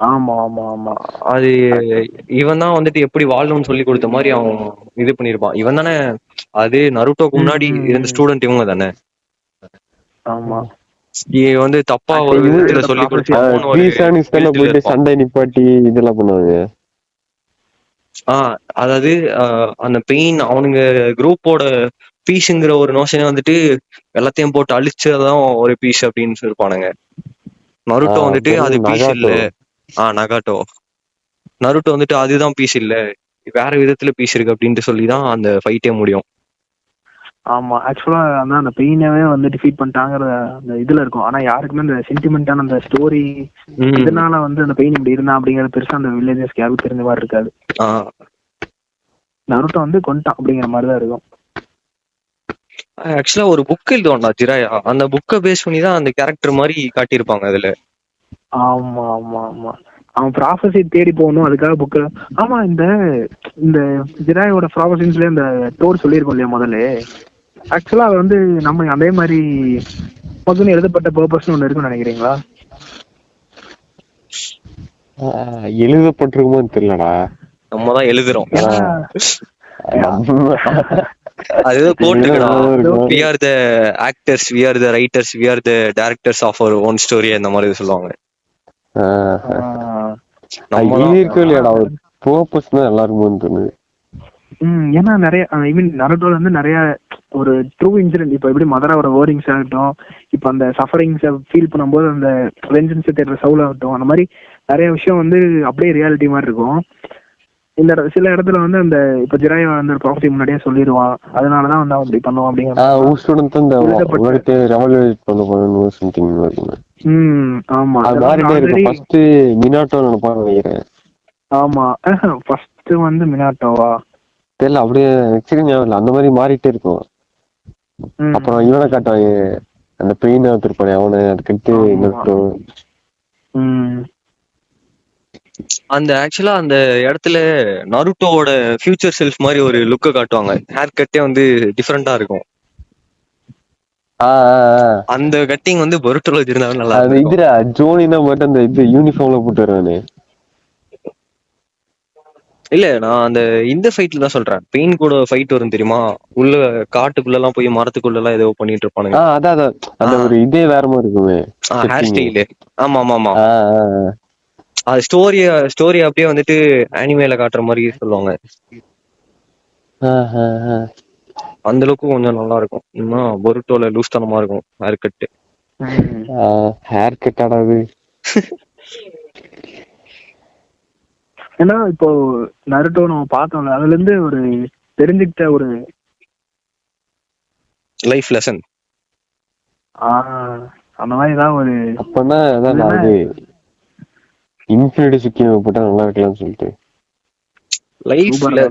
ஆமா ஆமா ஆமா அது இவன் தான் வந்துட்டு எப்படி வாழணும்னு சொல்லி கொடுத்த மாதிரி அவன் இது பண்ணிருப்பான். இவன் தானே அது நருட்டோக்கு முன்னாடி இருந்த ஸ்டூடெண்ட் இவங்க தானே. ஆமா வந்து தப்பா ஒரு விதத்துல சொல்லி கொடுத்து சண்டை நிப்பாட்டி இதெல்லாம் பண்ணுவாங்க. அதாவது அந்த பெயின் அவனுங்க குரூப்போட பீஸ்ங்கிற ஒரு நோஷனே வந்துட்டு எல்லாத்தையும் போட்டு அழிச்சதான் ஒரு பீஸ் அப்படின்னு சொல்லிருப்பானுங்க. நருட்டோ வந்துட்டு அது பீஸ் இல்ல. நகாட்டோ நருட்டோ வந்துட்டு அதுதான் பீஸ் இல்ல வேற விதத்துல பீஸ் இருக்கு அப்படின்ட்டு சொல்லிதான் அந்த ஃபைட்டே முடியும். ஆமா ஆக்சுவலா அதான் அந்த பெயினவே வந்து டிஃபீட் பண்ணிட்டாங்கிற அந்த இதுல இருக்கும். ஆனா யாருக்குமே அந்த சென்டிமெண்டான அந்த ஸ்டோரி இதனால வந்து அந்த பெயின் இப்படி இருந்தா அப்படிங்கறது பெருசா அந்த வில்லேஜஸ் யாருக்கும் தெரிஞ்ச மாதிரி இருக்காது. நருட்டோ வந்து கொண்டான் அப்படிங்கிற மாதிரிதான் இருக்கும். ஆக்சுவலா ஒரு புக் எழுதுவான்டா ஜிராயா. அந்த புக்கை பேஸ் பண்ணி தான் அந்த கேரக்டர் மாதிரி காட்டியிருப்பாங்க அதுல. ஆமா ஆமா ஆமா, அவன் ப்ராஃபஸி தேடி போகணும் அதுக்காக புக்கு. ஆமா, இந்த இந்த ஜிராயோட ப்ராஃபஸின்ஸ்ல இந்த டோர் சொல்லியிருக்கோம் இல்லையா முதல்ல. ஆக்சுவலா அது வந்து நம்ம அதே மாதிரி முதல்ல எழுதப்பட்ட பர்பஸ்னு ஒண்ணு இருக்குன்னு நினைக்கிறீங்களா? எழுதப்பட்டிருக்குமோன்னு தெரியலடா. நம்ம தான் எழுதுறோம். நம்ம- அது ஏதோ கோட்டுக்கடா, இருக்கும். we are the actors, we are the writers, we are the directors of our own story, அந்த மாதிரி சொல்லுவாங்க. நம்ம தான் எழுதியிருக்கோம் இல்லையாடா, ஒரு பர்பஸ் தான் எல்லாருக்கும் தோணுது. ஏன்னா நிறைய ஐ மீன் நருட்டோல வந்து நிறைய ஒரு ட்ரூ இன்சிடென்ட், இப்போ எப்படி மதராவோட வேர்டிங்ஸ் ஆகட்டும், இப்போ அந்த சஃபரிங்ஸை ஃபீல் பண்ணும்போது அந்த வெஞ்சன்ஸை தேடுற சவுல் ஆகட்டும், அந்த மாதிரி நிறைய விஷயம் வந்து அப்படியே ரியாலிட்டி மாதிரி இருக்கும். இந்த சில இடத்துல வந்து அந்த இப்போ ஜிராய் வந்து ப்ராஃபஸி முன்னாடியே சொல்லிடுவான், அதனாலதான் வந்து அவன் இப்படி பண்ணுவான் அப்படிங்கிற. ஆமா, ஃபர்ஸ்ட் மினாட்டோ நினைப்பான்னு நினைக்கிறேன். ஆமா, ஃபர்ஸ்ட் வந்து மினாட்டோவா தெரியல, அப்படியே ஞாபகம் அந்த மாதிரி மாறிட்டே இருக்கும். அப்புறம் இவனை காட்டுவாங்க, அந்த பெயின் திருப்பானே அவனை, அதுக்கிட்டு அந்த ஆக்சுவலா அந்த இடத்துல நருட்டோவோட ஃபியூச்சர் செல்ஃப் மாதிரி ஒரு லுக்க காட்டுவாங்க. ஹேர் கட்டே வந்து டிஃபரெண்டா இருக்கும். அந்த கட்டிங் வந்து பொருட்டோல இருந்தாலும் நல்லா இருக்கும். இதுடா ஜோனினா மட்டும் அந்த இது யூனிஃபார்ம்ல போட்டு வருவானே. இல்ல, நான் அந்த இந்த ஃபைட்ல தான் சொல்றேன். பெயின் கூட ஃபைட் வரும் தெரியுமா, உள்ள காட்டுக்குள்ள எல்லாம் போய் மரத்துக்குள்ள எல்லாம் ஏதோ பண்ணிட்டு இருப்பானுங்க. அதான் அந்த ஒரு இதே வேற மாதிரி இருக்குமே ஹேர் ஸ்டைலு. ஆமா ஆமா ஆமா, அது ஸ்டோரி அப்படியே வந்துட்டு அனிமேல காட்டுற மாதிரி சொல்லுவாங்க. அந்த அளவுக்கு கொஞ்சம் நல்லா இருக்கும். இன்னும் பொருட்டோல லூஸ் தனமா இருக்கும் ஹேர் கட்டு. ஹேர் கட் ஆடாது. ஏன்னா இப்போ நருட்டோ நம்ம பார்த்தோம்ல, அதுல இருந்து ஒரு தெரிஞ்சுக்கிட்ட ஒரு லைஃப் லெசன் அந்த மாதிரி தான் ஒரு. அப்பனா அதான் இன்ஃபினிட்டி சுக்கியம் போட்டா நல்லா இருக்கலாம்னு சொல்லிட்டு லைஃப்ல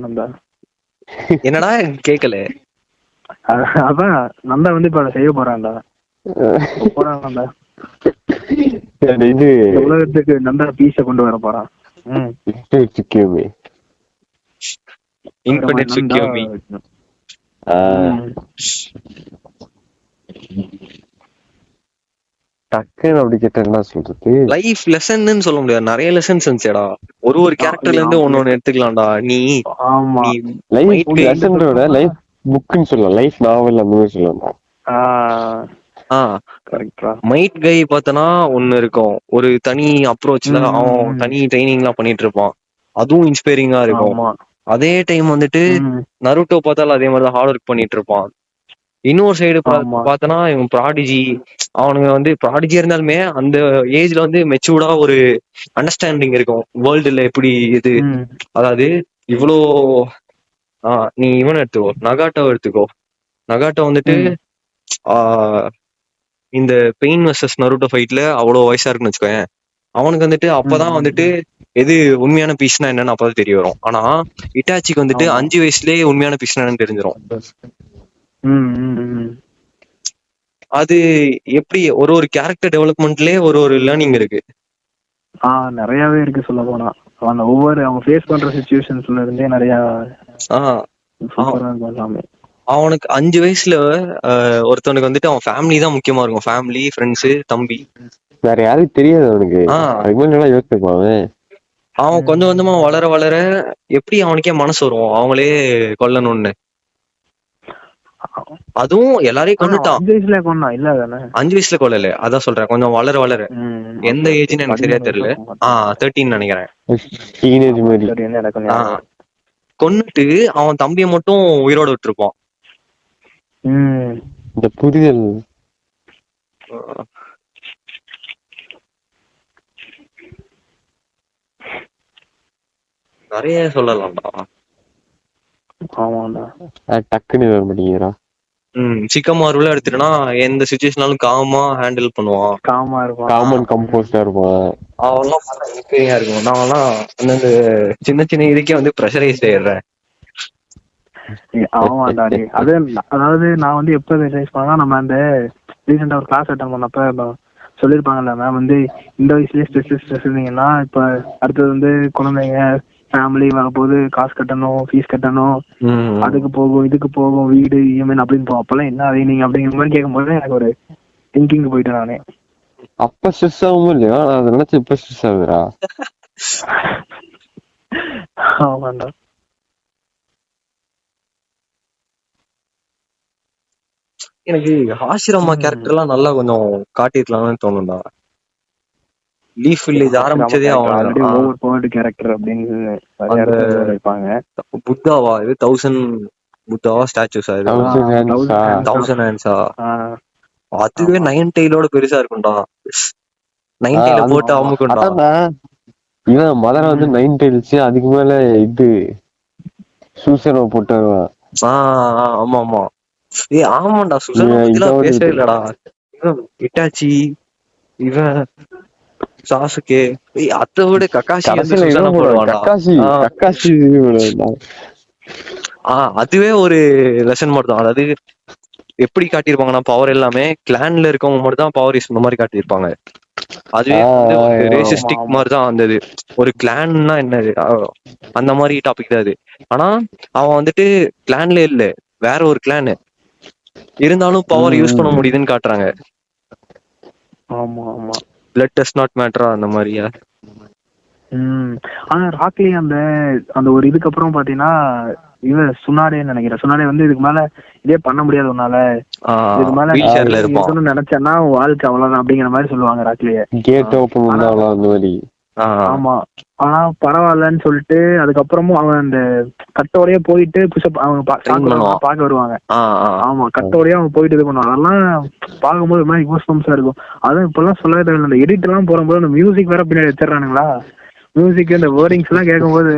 என்னடா கேக்கல. அதான் நந்தா வந்து இப்ப செய்ய போறான்டா. போறான்டா, இது உலகத்துக்கு நந்தா பீஸ கொண்டு வர போறான். சுக்கியமே இன்ஃபினிட் சுக்கியமி. டக்குன்னு அப்படி கேட்டா என்ன சொல்றது, லைஃப் லெசன்னு சொல்ல முடியாது, நிறைய லெசன்ஸ் இருந்துச்சேடா. ஒரு கேரக்டர்ல இருந்து ஒன்னு எடுத்துக்கலாம்டா நீ. ஆமா, லைஃப் லெசனோட லைஃப் புக்னு சொல்லலாம், லைஃப் நாவல் அந்த மாதிரி சொல்லலாம். மைட் கை பார்த்தனா ஒண்ணு இருக்கும், ஒரு தனி அப்ரோச்ல அவன் தனி ட்ரைனிங் எல்லாம் பண்ணிட்டு இருப்பான், அதுவும் இன்ஸ்பைரிங்கா இருக்கும். அதே டைம் வந்துட்டு நருட்டோ பார்த்தாலும் அதே மாதிரிதான் ஹார்ட் ஒர்க் பண்ணிட்டு இருப்பான். இன்னொரு சைடு பார்த்தனா இவன் ப்ராடிஜி, அவனுங்க வந்து ப்ராடிஜியா இருந்தாலுமே அந்த ஏஜ்ல வந்து மெச்சூர்டா ஒரு அண்டர்ஸ்டாண்டிங் இருக்கும் வேர்ல்டுல எப்படி இது. அதாவது இவ்வளோ நீ இவனை எடுத்துக்கோ, நகாட்டோ எடுத்துக்கோ. நகாட்டோ வந்துட்டு இந்த பெயின் வர்சஸ் நருட்டோ ஃபைட்ல அவ்வளவு வயசா இருக்குன்னு வச்சுக்கோங்க. அவனுக்கு வந்துட்டு அப்பதான் வந்துட்டு எது உண்மையான பீஸ்னா என்னன்னு அப்பதான் தெரிய வரும். ஆனா இட்டாச்சிக்கு வந்துட்டு 5 வயசுலயே உண்மையான பீஸ்னா என்னன்னு தெரிஞ்சிடும். அது எப்படி ஒரு கேரக்டர் டெவலப்மெண்ட்லயே ஒரு லேர்னிங் இருக்கு. நிறையவே இருக்கு சொல்ல போனா. அந்த ஒவ்வொரு அவங்க ஃபேஸ் பண்ற சிச்சுவேஷன்ஸ்ல இருந்தே நிறைய அவனுக்கு 5 வயசுல ஒருத்தவனுக்கு வந்துட்டு அவன் ஃபேமிலி தான் முக்கியமா இருக்கும். ஃபேமிலி, ஃப்ரெண்ட்ஸ், தம்பி, வேற யாருக்கு தெரியாது அவனுக்கு. அவன் கொஞ்சம் கொஞ்சமா வளர வளர எப்படி அவனுக்கே மனசு வரும் அவங்களே கொல்லணும்னு. அதுவும் எல்லாரையும் கொண்டுட்டான். 5 வயசுல கொல்லல, அதான் சொல்றேன். கொஞ்சம் வளர வளர, எந்த ஏஜ்னு எனக்கு சரியா தெரியல. 13 நினைக்கிறேன். கொன்னுட்டு அவன் தம்பியை மட்டும் உயிரோட விட்டுருப்பான். இந்த புரிதல் நிறைய சொல்லலாம்டா. டக்குன்னு வர மாட்டேங்கிறா. சிக்கமாருல எடுத்துட்டா எந்த சிச்சுவேஷனாலும் காமா ஹேண்டில் பண்ணுவான், காமா இருப்பான், காமன் கம்போஸ்டா இருப்பான். அவன்லாம் இன்ஸ்பைரிங்கா இருக்கும். நான்லாம் அந்த சின்ன சின்ன இதுக்கே வந்து ப்ரெஷரைஸ் ஆயிடுறேன். ஆமாண்டா. அது அதாவது நான் வந்து எப்ப ரியலைஸ் பண்ணா, நம்ம அந்த ரீசெண்டா ஒரு கிளாஸ் அட்டன் பண்ணப்ப சொல்லியிருப்பாங்கல்ல மேம் வந்து இந்த வயசுலயே ஸ்ட்ரெஸ் இருந்தீங்கன்னா இப்ப அடுத்தது வந்து குழந்தைங்க ஃபேமிலி வரப்போது காசு கட்டணும், ஃபீஸ் கட்டணும், அதுக்கு போகும் இதுக்கு போகும், வீடு இஎம்ஐ அப்படின்னு போகும். அப்பெல்லாம் என்ன நீங்க அப்படிங்கிற மாதிரி கேட்கும்போது எனக்கு ஒரு திங்கிங் போயிட்டேன் நானே. அப்ப ஸ்ட்ரெஸ் ஆகும் இல்லையா? நான் அதை நினைச்சு இப்ப ஸ்ட்ரெஸ் ஆகுதுடா. ஆமாண்டா. எனக்கு ஆசிரமா கேரக்டர் எல்லாம் நல்லா கொஞ்சம் காட்டிருக்கலாம்னு தோணும்டா. லீஃப் வில்லேஜ் ஆரம்பிச்சதே ஆல்ரெடி ஓவர் பவர்டு கேரக்டர் அப்படின்னு வைப்பாங்க. புத்தாவா இது 1000 புத்தாவா ஸ்டாச்சுஸா இது 1000 ஹேண்ட்ஸா அதுவே 9 டெய்லோட பெருசா இருக்கும்டா. 9 டெய்ல போட்டு அமுக்கும்டா. இவன் மதரை வந்து 9 டெய்ல்ஸ் அதுக்கு மேல இது சூசனோ போட்டு வருவான். ஆமா ஆமா. ஏய் ஆமாண்டா, சுசனோ பத்திலாம் பேசவே இல்லடா. இவன் இட்டாச்சி, இவன் சாசுகே, அதை விட கக்காஷி வந்து சுசனோ போடுவான்டா. கக்காஷி அதுவே ஒரு லெசன் மட்டும் தான். அதாவது எப்படி காட்டியிருப்பாங்கன்னா பவர் எல்லாமே கிளான்ல இருக்கவங்க மட்டும் தான் பவர் யூஸ் பண்ண மாதிரி காட்டியிருப்பாங்க. அதுவே வந்து ஒரு ரேசிஸ்டிக் மாதிரி தான் வந்தது. ஒரு கிளான்னா என்னது அந்த மாதிரி டாபிக் தான் அது. ஆனா அவன் வந்துட்டு கிளான்ல இல்ல, வேற ஒரு கிளானு இருந்தாலும் பவர் யூஸ் பண்ண முடியுதுன்னு காட்டுறாங்க. ஆமா ஆமா, பிளட் டஸ் நாட் மேட்டரா அந்த மாதிரியா. ஆனா ராக்லி அந்த அந்த ஒரு இதுக்கு அப்புறம் பாத்தீங்கன்னா இவன் சுனாடேன்னு நினைக்கிறேன். சுனாடே வந்து இதுக்கு மேல இதே பண்ண முடியாது உன்னால, இதுக்கு மேல நினைச்சேன்னா வாழ்க்கை அவ்வளவுதான் அப்படிங்கிற மாதிரி சொல்லுவாங்க ராக்லிய. ஆமா, ஆனா பரவாயில்லன்னு சொல்லிட்டு அதுக்கப்புறமும் அவன் அந்த கட்டோடய போயிட்டு புஷப் அவங்க பாக்க வருவாங்க. ஆமா, கட்டோடய அவன் போயிட்டு இது பண்ணுவான். அதெல்லாம் பார்க்கும்போது ஒரு மாதிரி கூஸ்பம்ஸா இருக்கும். அதுவும் இப்பெல்லாம் சொல்லவே தேவையில்லை, அந்த எடிட் எல்லாம் போகும்போது அந்த மியூசிக் வேற பின்னாடி வச்சிடறானுங்களா. மியூசிக் இந்த வேர்டிங்ஸ் எல்லாம் கேட்கும்போது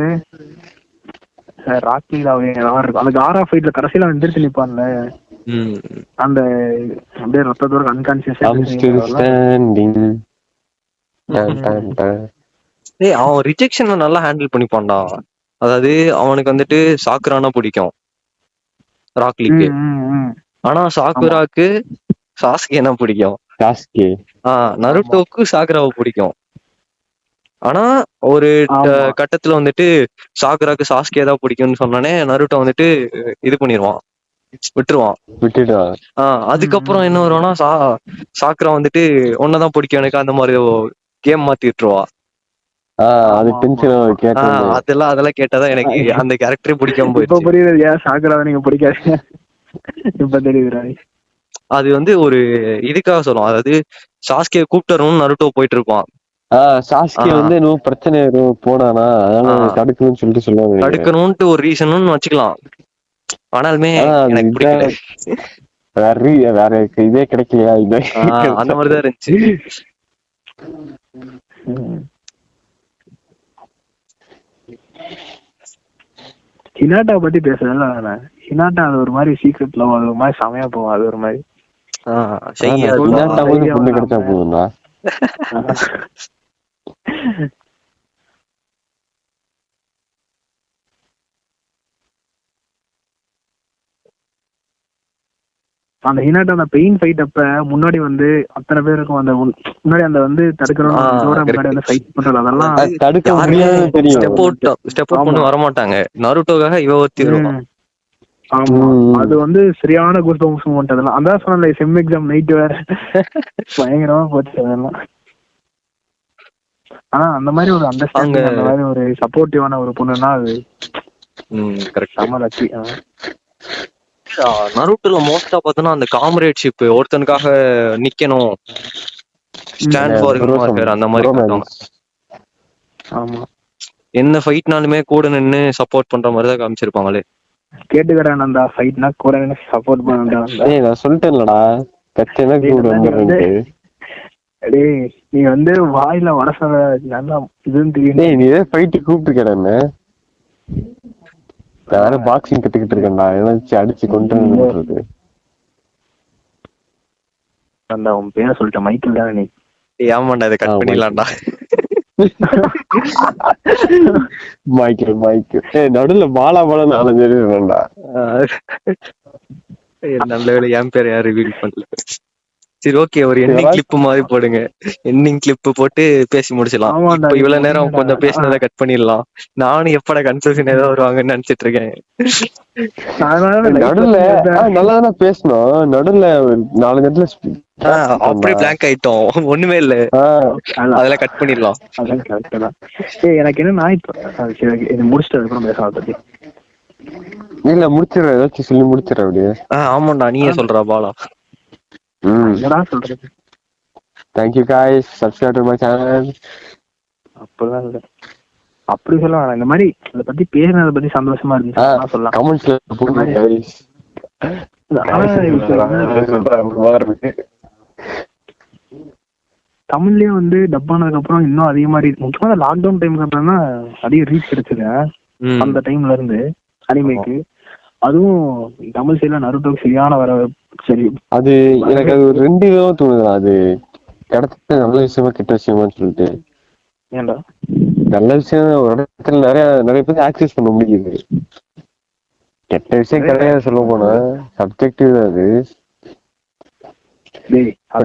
ராக்லில இருக்கும். அந்த காரா ஃபைட்ல கடைசியில எந்திரிச்சு நிப்பான்ல, அந்த அப்படியே ரத்தத்தோட அன்கான்சியஸ். அவன் ரிஜெக்ஷனை நல்லா ஹேண்டில் பண்ணிப்பான்டா. அதாவது அவனுக்கு வந்துட்டு சாக்குரானா பிடிக்கும் ராக்லிக்கு, ஆனா சாக்குராக்கு சாஸ்கேனா பிடிக்கும். நருட்டோக்கு சாக்குராவை பிடிக்கும். ஆனா ஒரு கட்டத்துல வந்துட்டு சாக்குராக்கு சாஸ்கே தான் பிடிக்கும்னு சொன்னானே நருட்டோ வந்துட்டு இது பண்ணிடுவான், விட்டுருவான். அதுக்கப்புறம் என்ன வருவானா சாக்குரா வந்துட்டு ஒன்னதான் பிடிக்கும் எனக்கு அந்த மாதிரி கேம் மாத்தி விட்டுருவா. அதெல்லாம் கேட்டாதான் எனக்கு அந்த கேரக்டரே பிடிக்காம போயிடுச்சு. புரியுது ஏன் சாக்குராவை நீங்க பிடிக்காது இப்ப தெரியுது. அது வந்து ஒரு இதுக்காக சொல்லுவான். அதாவது சாஸ்கே கூப்பிட்டு நருட்டோ போயிட்டு இருப்பான். சாஸ்கே வந்து இன்னும் பிரச்சனை போனானா அதனால தடுக்கணும்னு சொல்லிட்டு சொல்லுவாங்க. தடுக்கணும்ட்டு ஒரு ரீசன் வச்சுக்கலாம். ஆனாலுமே எனக்கு பிடிக்கல. வேற இதே கிடைக்கலையா இது அந்த மாதிரிதான் இருந்துச்சு. ஹினாட்டா பத்தி பேசுறதுல ஹினாட்டா அது ஒரு மாதிரி சீக்ரெட் லவ், அது ஒரு மாதிரி செமையா போகும். அது ஒரு மாதிரி பொண்ணு கிடைச்சா போகும்னா அந்த ஹினாட்டா அந்த பெயின் ஃபைட் அப்ப முன்னாடி வந்து அத்தனை பேருக்கும் அந்த முன்னாடி அந்த வந்து தடுக்கணும் ஃபைட் பண்றது அதெல்லாம் தடுக்க முடியாது. ஸ்டெப் அவுட் வர மாட்டாங்க. நருட்டோக்காக இவ ஒருத்தி வருவான். ஆமா, அது வந்து சரியான கூஸ்பம்ஸ் மூமெண்ட். அதெல்லாம் அதான் சொன்னல, செம் எக்ஸாம் நைட் வேற பயங்கரமா போச்சு அதெல்லாம். ஆனா அந்த மாதிரி ஒரு அண்டர்ஸ்டாண்டிங், அந்த மாதிரி ஒரு சப்போர்ட்டிவான ஒரு பொண்ணுன்னா அது செம லக்கி. நருட்டோல மோஸ்டா பார்த்தோன்னா அந்த காம்ரேட்ஷிப், ஒருத்தனுக்காக நிக்கணும், ஸ்டாண்ட் ஃபார் மார்க்கர் அந்த மாதிரி காட்டுவாங்க. ஆமா, என்ன ஃபைட்னாலுமே கூட நின்னு சப்போர்ட் பண்ற மாதிரி தான் காமிச்சிருப்பாங்களே. கேட்டுக்கடா நந்தா, ஃபைட்னா கூட நின்னு சப்போர்ட் பண்ணடா. டேய் நான் சொல்லிட்டேன்லடா, கச்சனா கூட வந்து டேய் நீ வந்து வாயில வடசல நல்லா இதுன்னு தெரியும். டேய் நீ ஃபைட் கூப்பிட்டுக்கடா, நான் பாக்ஸிங் கத்துக்கிட்டு இருக்கேன்டா, ஏதாச்சும் அடிச்சு கொண்டு வந்து. அந்த உன் பேரை சொல்லிட்ட, மைக்கேல் தானே நீ? ஏமாண்டா, இதை கட் பண்ணிடலாம்டா. மைக்கேல் நடுல பாலா வேண்டாம். நல்ல வேலை என் பேரை யாரும் ரிவீல் பண்ணல. சரி ஓகே, ஒரு எண்டிங் கிளிப் மாதிரி போடுங்க. எண்டிங் கிளிப் போட்டு பேசி முடிச்சிடலாம். ஆமாண்டா, இப்ப நீ இவ்வளவு நேரம் முடிங்கடா. கொஞ்சம் பேசினதை கட் பண்ணிடலாம். நானும் எப்பட கன்ஃபியூஷன் ஏதோ வருவாங்கன்னு நினைச்சிட்டு இருக்கேன். அதனால life நடுவுல lesson தான். நல்லா பேசணும். நடுவுல ஒரு 4 இடத்துல அப்படியே பிளாங்க் ஆயிட்டோம், ஒண்ணுமே இல்ல. அதெல்லாம் கட் பண்ணிடலாம். அதான் correct தான். எனக்கு என்னன்னா இப்போ சரி, okay, இது முடிச்சிட்டு அதுக்கப்புறம் பேசலாம் அதை பத்தி. இல்ல முடிச்சிடறேன், ஏதாச்சும் சொல்லி முடிச்சிடறேன் அப்படியே. ஆமாண்டா, நீயே சொல்றா பாலா. என்னடா சொல்றது. Thank you guys, subscribe to my channel. அப்படிலாம் இல்ல, அப்படி சொல்ல வேணாம். இந்த மாதிரி அதை பத்தி பேசுனதை பத்தி சந்தோஷமா இருந்துச்சு சொல்லலாம். கமெண்ட்ஸ்ல போடுங்க guys. தமிழ்லயே வந்து டப் ஆனதுக்கு அப்புறம் இன்னும் அதிகமா ரீச், முக்கியமா லாக்டவுன் டைம்க்கு அப்புறம் தான் அதிக ரீச் கிடைச்சது. அந்த டைம்ல இருந்து அனிமேக்கு, அதுவும் தமிழ் சைட்ல நருட்டோக்கு சரியான வர. சரி, அது எனக்கு அது ஒரு 2 விதமா தோணுது. அது கிடைச்ச நல்ல விஷயமா கெட்ட விஷயமான்னு சொல்லிட்டு. ஏன்டா நல்ல விஷயம் ஒரு இடத்துல நிறைய பேர் ஆக்சஸ் பண்ண முடியுது. கெட்ட விஷயம் கிடையாது, சொல்ல போனா சப்ஜெக்டிவ் தான் அது.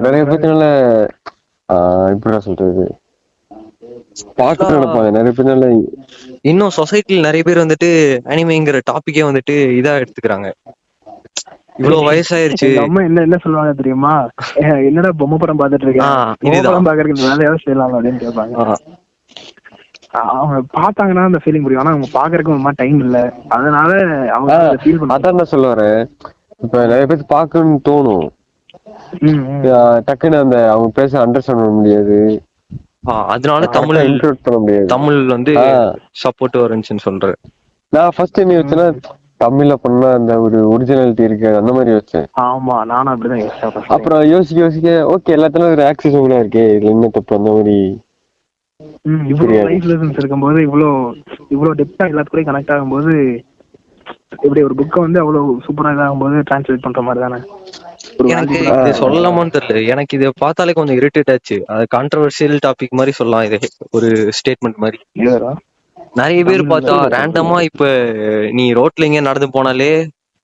நிறைய பேர்னால இப்படிதான் சொல்றது பார்க்க நினைப்பாங்க நிறைய பேர்னால. இன்னும் சொசைட்டில நிறைய பேர் வந்துட்டு அனிமேங்கிற டாபிக்கே வந்துட்டு இதா எடுத்துக்கிறாங்க. இவ்வளவு வயசாயிருச்சு, அம்மா என்ன சொல்லுவாங்க தெரியுமா, என்னடா பொம்மை படம் பாத்துட்டு இருக்கேன், படம் பாக்குறதுக்கு வேலையாவது செய்யலாம் அப்படின்னு கேட்பாங்க. அவங்க பாத்தாங்கன்னா அந்த ஃபீலிங் புரியும். ஆனா அவங்க பாக்குறதுக்கு ரொம்ப டைம் இல்ல, அதனால அவங்க ஃபீல் பண்ண. அதான் நான் சொல்ல வரேன், இப்ப நிறைய பேர் பாக்கணும்னு தோணும், டக்குன்னு அந்த அவங்க பேச அண்டர்ஸ்டாண்ட் பண்ண முடியாது. அதனால தமிழ் வந்து சப்போர்ட் வரும்னு சொல்றேன். நான் ஃபர்ஸ்ட் என்ன யோசிச்சேன்னா, தமிழ்ல பண்ணா அந்த ஒரு ஒரிஜினாலிட்டி இருக்கு அந்த மாதிரி யோசிச்சேன். ஆமா, நானும் அப்படிதான் யோசிச்சேன். அப்புறம் யோசிக்க ஓகே எல்லாத்துலயும் ஒரு ஆக்சஸபிளா இருக்கு, இதுல என்ன தப்பு அந்த மாதிரி. இவ்வளவு லைஃப் லெசன்ஸ் இருக்கும்போது, இவ்வளவு டெப்தா எல்லாத்துக்கூடயும் கனெக்ட் ஆகும்போது, இப்படி ஒரு புக்கை வந்து அவ்வளவு சூப்பரா இதாகும்போது டிரான்ஸ்லேட் பண்ற மாதிரி தானே. எனக்கு இது சொல்லலாமான்னு தெரியல, எனக்கு இதை பார்த்தாலே கொஞ்சம் இரிட்டேட் ஆச்சு. அது கான்ட்ரவர்சியல் டாபிக் மாதிரி சொல்லலாம், இது ஒரு ஸ்டேட்மெண்ட் மாதிரி. நிறைய பேர் பார்த்தா ரேண்டமா இப்ப நீ ரோட்ல இங்க நடந்து போனாலே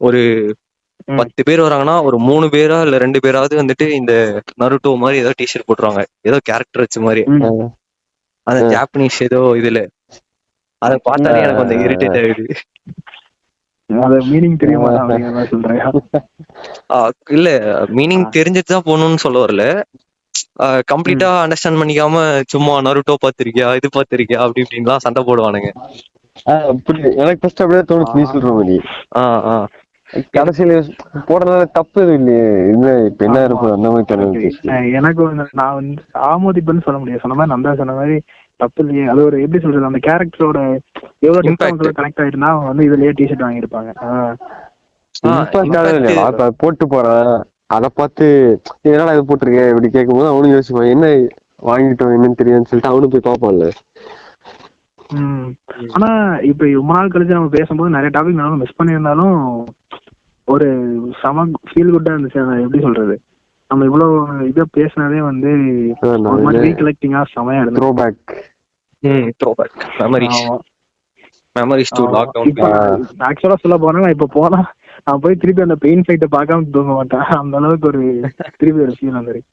ஒரு 10 பேர் வராங்கன்னா ஒரு 3 பேரா இல்ல 2 பேராவது வந்துட்டு இந்த நருட்டோ மாதிரி ஏதோ டிஷர்ட் போட்டுருவாங்க, ஏதோ கேரக்டர் வச்ச மாதிரி. அந்த ஜாப்பனீஸ் ஏதோ இதுல அத பார்த்தாலே எனக்கு கொஞ்சம் இரிட்டேட் ஆகுது. மீனிங் தெரியுமா சொல்றேன். இல்ல, மீனிங் தெரிஞ்சுட்டு தான் போகணும்னு சொல்ல வரல, கம்ப்ளீட்டா அண்டர்ஸ்டாண்ட் பண்ணிக்காம சும்மா நருட்டோ பாத்திருக்கியா இது பாத்திருக்கியா அப்படி இப்படின்லாம் சண்டை போடுவானுங்க. எனக்கு ஃபர்ஸ்ட் அப்படியே தோணுச்சு நீ சொல்ற மாதிரி. கடைசியில போடுறதுனால தப்பு எதுவும் இல்லையே, இப்ப என்ன இருக்கும் அந்த மாதிரி தெரிஞ்சு. எனக்கு நான் வந்து ஆமோதிப்புன்னு சொல்ல முடியாது, சொன்ன மாதிரி நந்தா சொன்ன மாதிரி தப்பு இல்லையே. அது ஒரு எப்படி சொல்றது, அந்த கேரக்டரோட எவ்வளவு டிஃபரெண்ட் கனெக்ட் ஆயிட்டுனா அவங்க வந்து இதுலயே டிஷர்ட் வாங்கியிருப்பாங்க. போட்டு போறேன் அதை பார்த்து என்னடா இது போட்டிருக்கேன் இப்படி கேட்கும்போது அவனும் யோசிப்பான், என்ன வாங்கிட்டோம் என்னன்னு தெரியாதுன்னு சொல்லிட்டு அவனும் போய் பார்ப்பான்ல. ஆனா இப்ப ரொம்ப நாள் கழிச்சு நம்ம பேசும்போது நிறைய டாபிக் நானும் மிஸ் பண்ணியிருந்தாலும் ஒரு சம ஃபீல் குட்டா இருந்துச்சு. எப்படி சொல்றது, நம்ம இவ்வளவு இதை பேசினதே வந்து ரீகலெக்டிங்கா செமையா இருந்துச்சு. ஆக்சுவலா சொல்ல போனா நான் இப்ப போனா நான் போய் திருப்பி அந்த பெயின் ஃபைட்டை பார்க்காம தூங்க மாட்டேன், அந்த அளவுக்கு ஒரு திருப்பி ஒரு ஃபீல் வந்துருக்கு.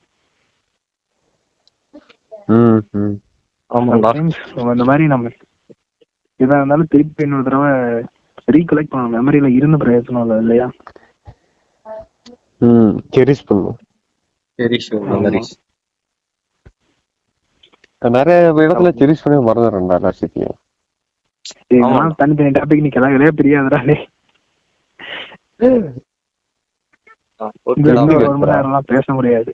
இந்த மாதிரி நம்ம எதா இருந்தாலும் திருப்பி இன்னொரு தடவை ரீகலெக்ட் பண்ணணும், மெமரியில இருந்து பிரயோஜனம் இல்லை இல்லையா. செரிஷ் பண்ணுவோம். நிறைய இடத்துல செரிஷ் பண்ணி மறந்துடுறேன் ரசிப்பியும். தனித்தனி டாபிக் நீ கிளவே தெரியாதுடா. ஒரு மணி நேரம்லாம் பேச முடியாது.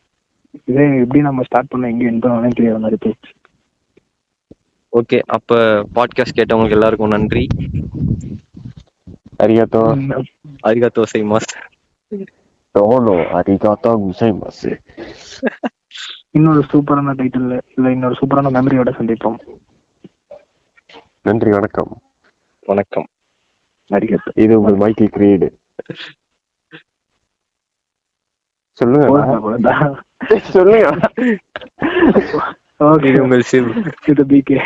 இதே எப்படி நம்ம ஸ்டார்ட் பண்ண எங்க எண்ட் பண்ணணும் தெரியாத மாதிரி போச்சு. ஓகே, அப்ப பாட்காஸ்ட் கேட்டவங்களுக்கு எல்லாருக்கும் நன்றி. அரிகாத்தோ செய்மாஸ். இன்னொரு சூப்பரான டைட்டில் இல்ல இன்னொரு சூப்பரான மெமரியோட சந்திப்போம். நன்றி, வணக்கம். வணக்கம். இது உங்கள் மைக்கேல் கிரீடு. சொல்லுங்க சொல்லுங்க. உங்கள் சிவ். இது பிகே.